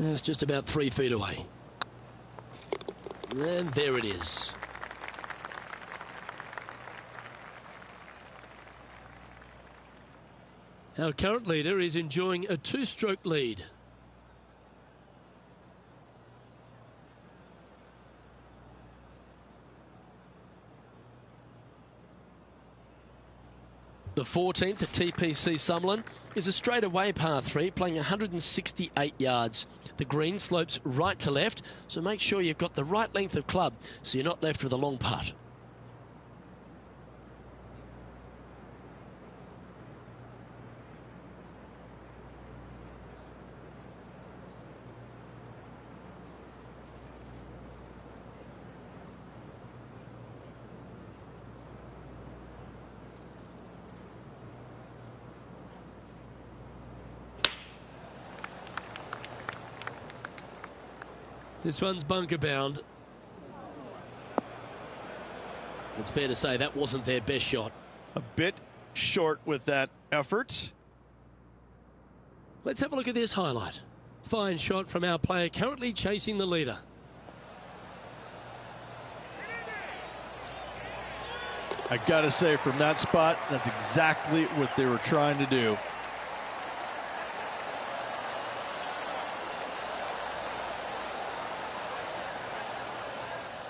It's just about 3 feet away. And there it is. Our current leader is enjoying a 2-stroke lead. The 14th at TPC Summerlin is a straightaway par 3 playing 168 yards. The green slopes right to left, so make sure you've got the right length of club so you're not left with a long putt. This one's bunker bound. It's fair to say that wasn't their best shot. A bit short with that effort. Let's have a look at this highlight. Fine shot from our player currently chasing the leader. I gotta say, from that spot, that's exactly what they were trying to do.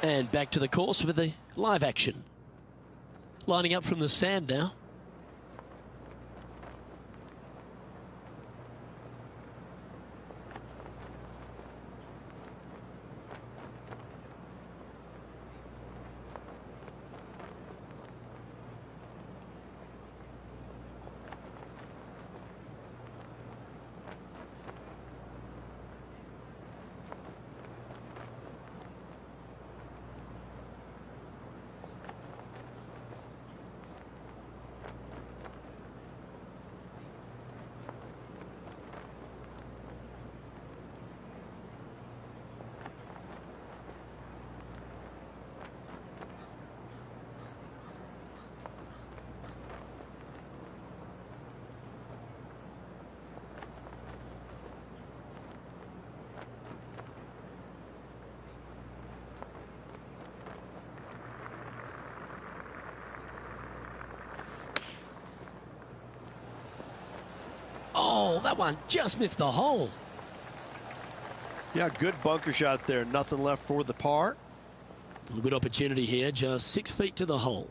And back to the course with the live action. Lining up from the sand now. Oh, that one just missed the hole. Yeah, good bunker shot there. Nothing left for the par. A good opportunity here, just 6 feet to the hole.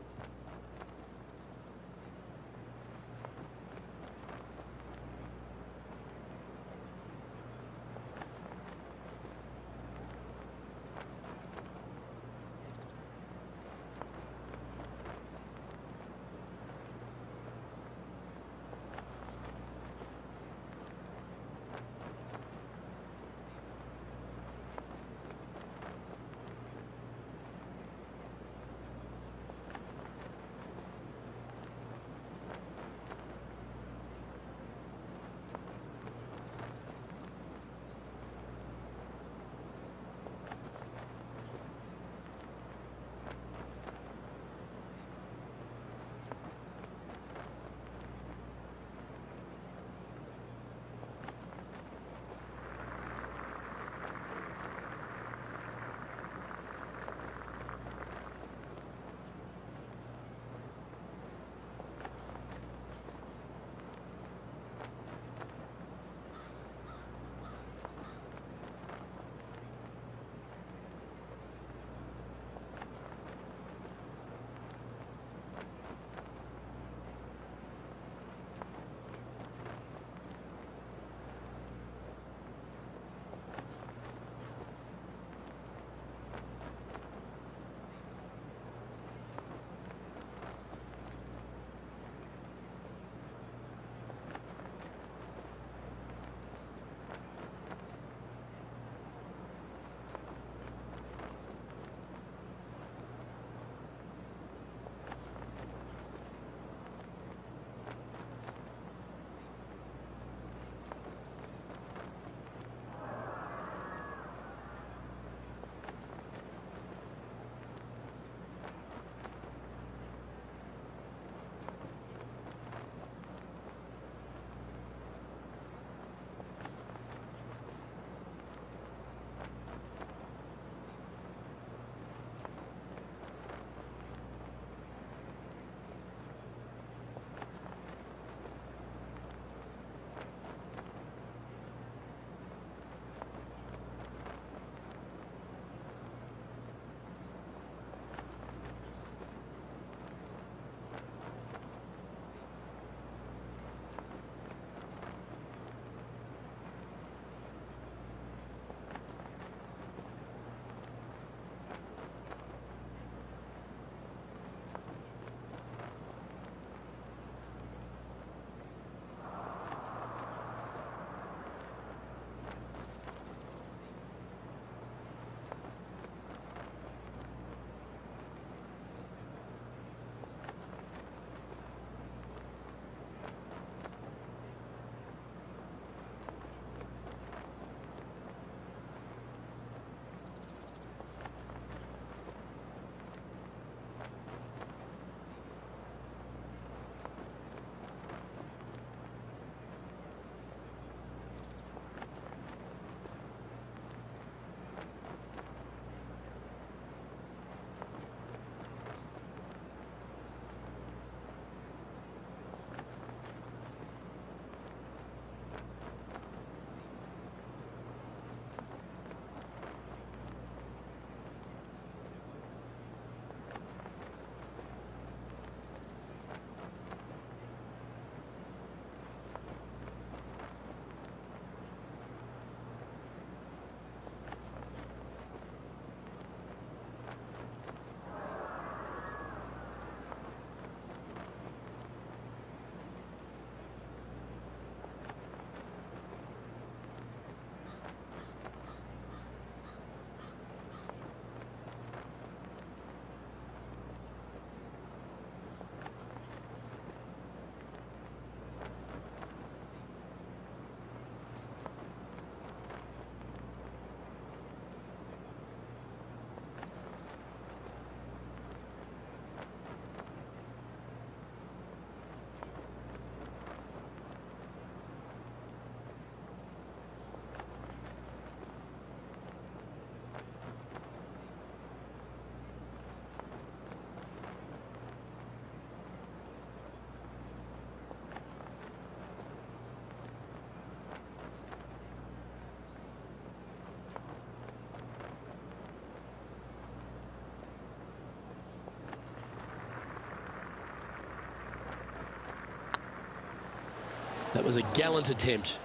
That was a gallant attempt.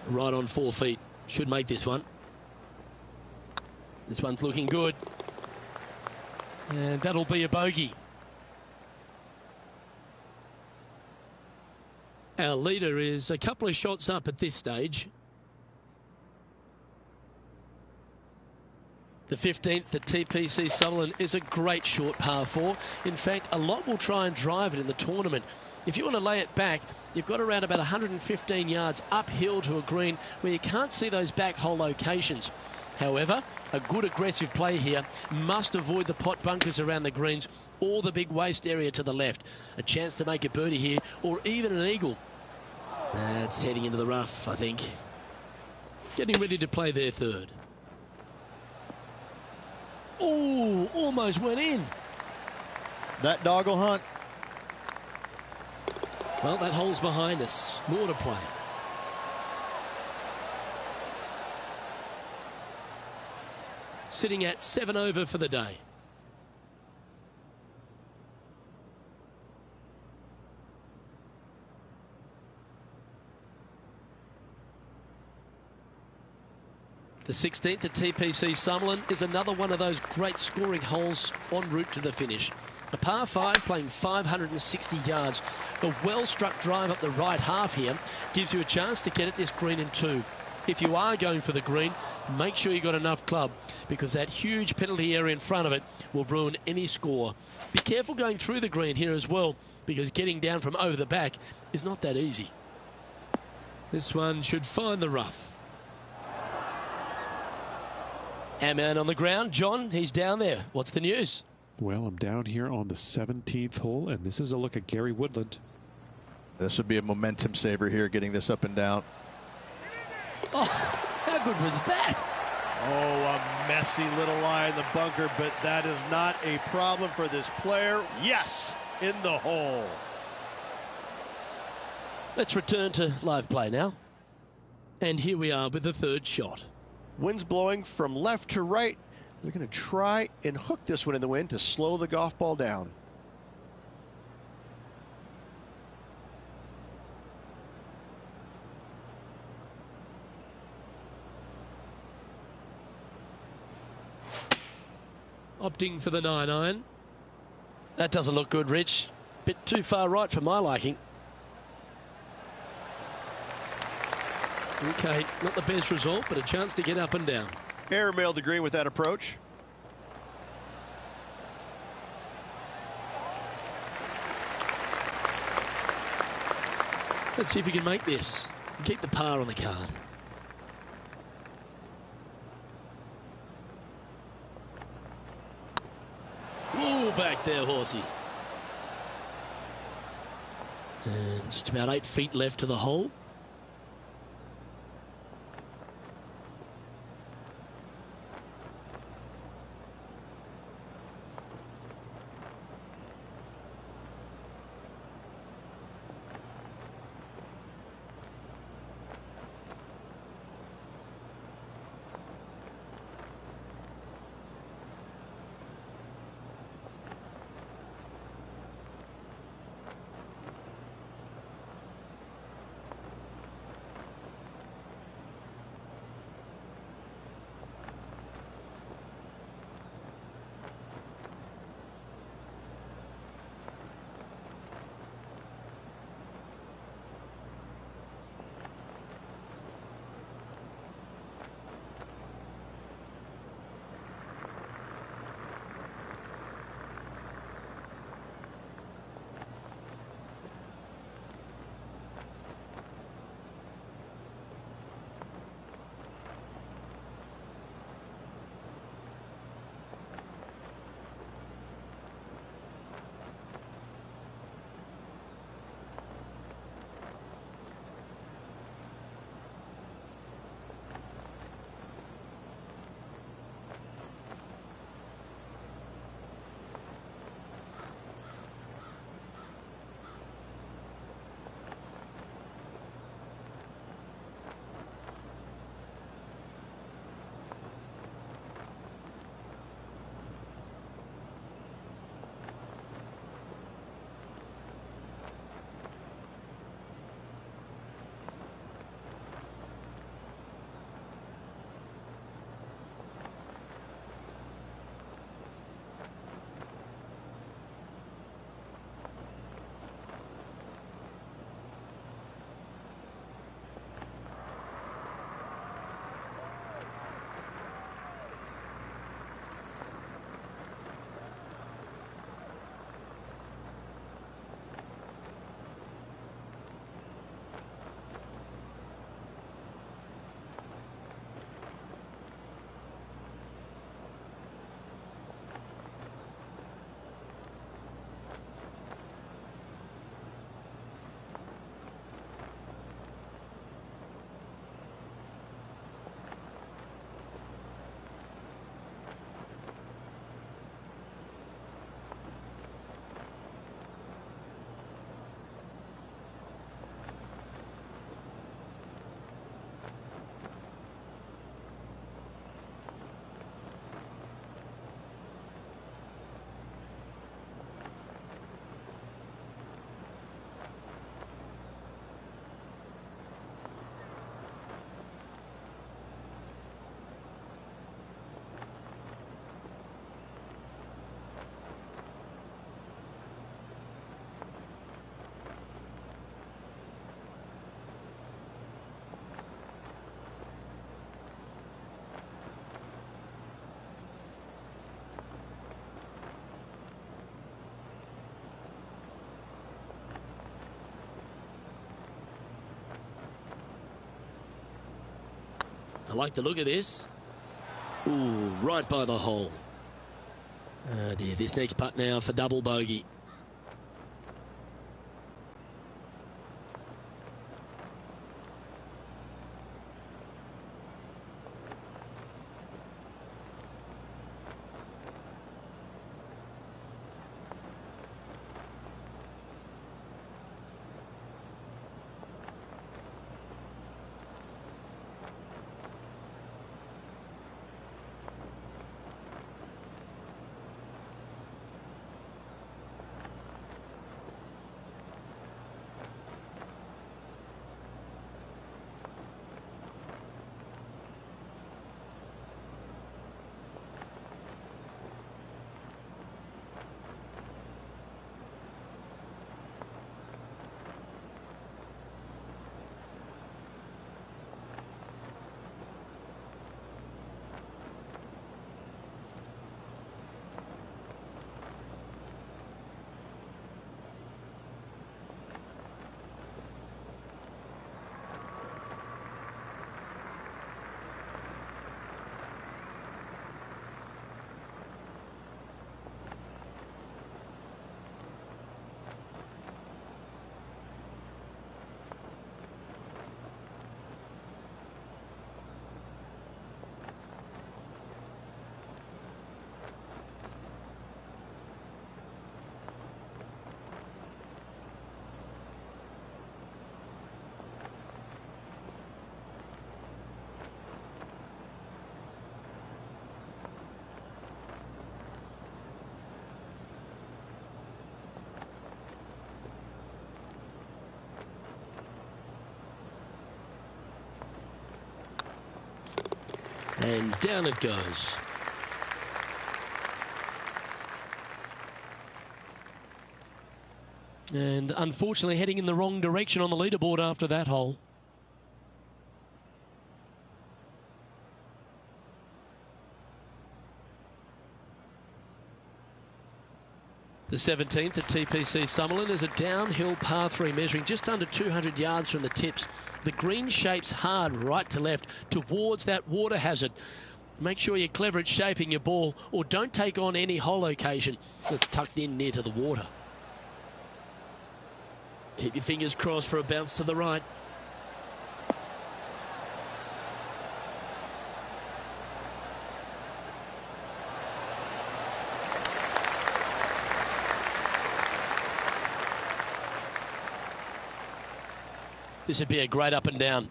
Right on 4 feet. Should make this one. This one's looking good. And that'll be a bogey. Our leader is a couple of shots up at this stage. The 15th at TPC Sutherland is a great short par 4. In fact, a lot will try and drive it in the tournament. If you want to lay it back, you've got around about 115 yards uphill to a green where you can't see those back hole locations. However, a good aggressive play here must avoid the pot bunkers around the greens or the big waste area to the left. A chance to make a birdie here or even an eagle. That's heading into the rough, I think. Getting ready to play their third. Oh, almost went in. That dog will hunt. Well, that hole's behind us. More to play. Sitting at 7 over for the day. The 16th at TPC Sutherland is another one of those great scoring holes en route to the finish. A par 5 playing 560 yards. A well-struck drive up the right half here gives you a chance to get at this green in 2. If you are going for the green, make sure you got enough club because that huge penalty area in front of it will ruin any score. Be careful going through the green here as well because getting down from over the back is not that easy. This one should find the rough. Our man on the ground, John, he's down there. What's the news? Well, I'm down here on the 17th hole, and this is a look at Gary Woodland. This would be a momentum saver here, getting this up and down. Oh, how good was that? Oh, a messy little lie in the bunker, but that is not a problem for this player. Yes, in the hole. Let's return to live play now. And here we are with the third shot. Wind's blowing from left to right. They're going to try and hook this one in the wind to slow the golf ball down. Opting for the 9-iron. That doesn't look good, Rich. Bit too far right for my liking. Okay, not the best result, but a chance to get up and down. Airmailed the green with that approach. Let's see if we can make this. Keep the par on the card. Ooh, back there, horsey. And just about 8 feet left to the hole. like the look of this. Ooh, right by the hole. Oh dear, this next putt now for double bogey. And down it goes. And unfortunately heading in the wrong direction on the leaderboard after that hole. The 17th at TPC Summerlin is a downhill par 3 measuring just under 200 yards from the tips. The green shapes hard right to left towards that water hazard. Make sure you're clever at shaping your ball or don't take on any hole location that's tucked in near to the water. Keep your fingers crossed for a bounce to the right. This would be a great up and down.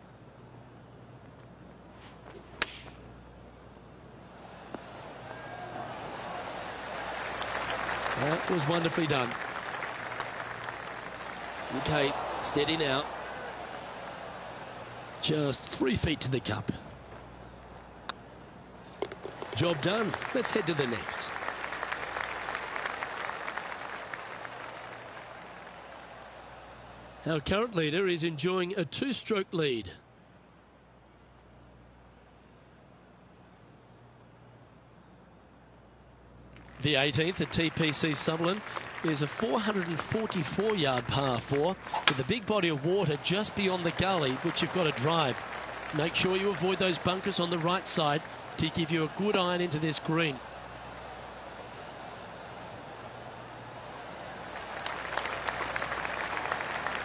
That was wonderfully done. Okay, steady now. Just 3 feet to the cup. Job done. Let's head to the next. Our current leader is enjoying a 2-stroke lead. The 18th at TPC Summerlin is a 444-yard par 4 with a big body of water just beyond the gully, which you've got to drive. Make sure you avoid those bunkers on the right side to give you a good iron into this green.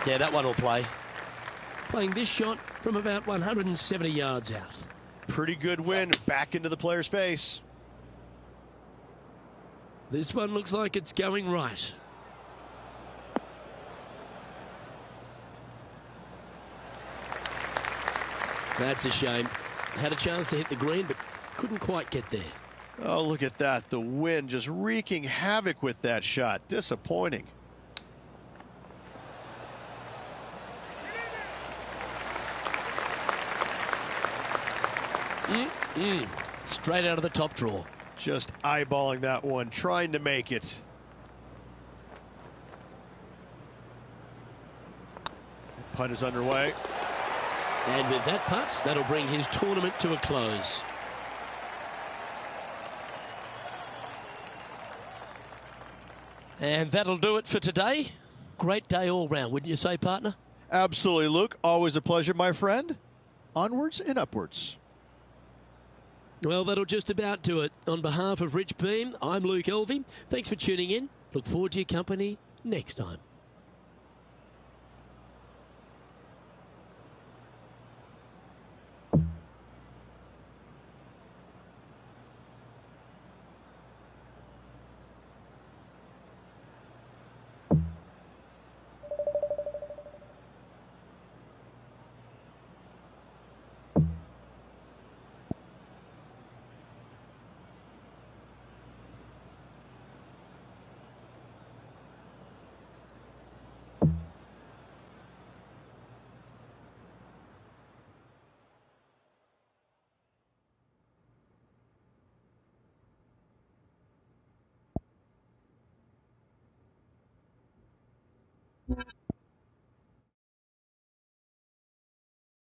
Yeah, that one will play. Playing this shot from about 170 yards out. Pretty good wind back into the player's face. This one looks like it's going right. That's a shame. Had a chance to hit the green, but couldn't quite get there. Oh, look at that. The wind just wreaking havoc with that shot. Disappointing. Straight out of the top drawer. Just eyeballing that one, trying to make it. Putt is underway. And with that putt, that'll bring his tournament to a close. And that'll do it for today. Great day all round, wouldn't you say, partner? Absolutely, Luke. Always a pleasure, my friend. Onwards and upwards. Well, that'll just about do it. On behalf of Rich Beam, I'm Luke Elvey. Thanks for tuning in. Look forward to your company next time.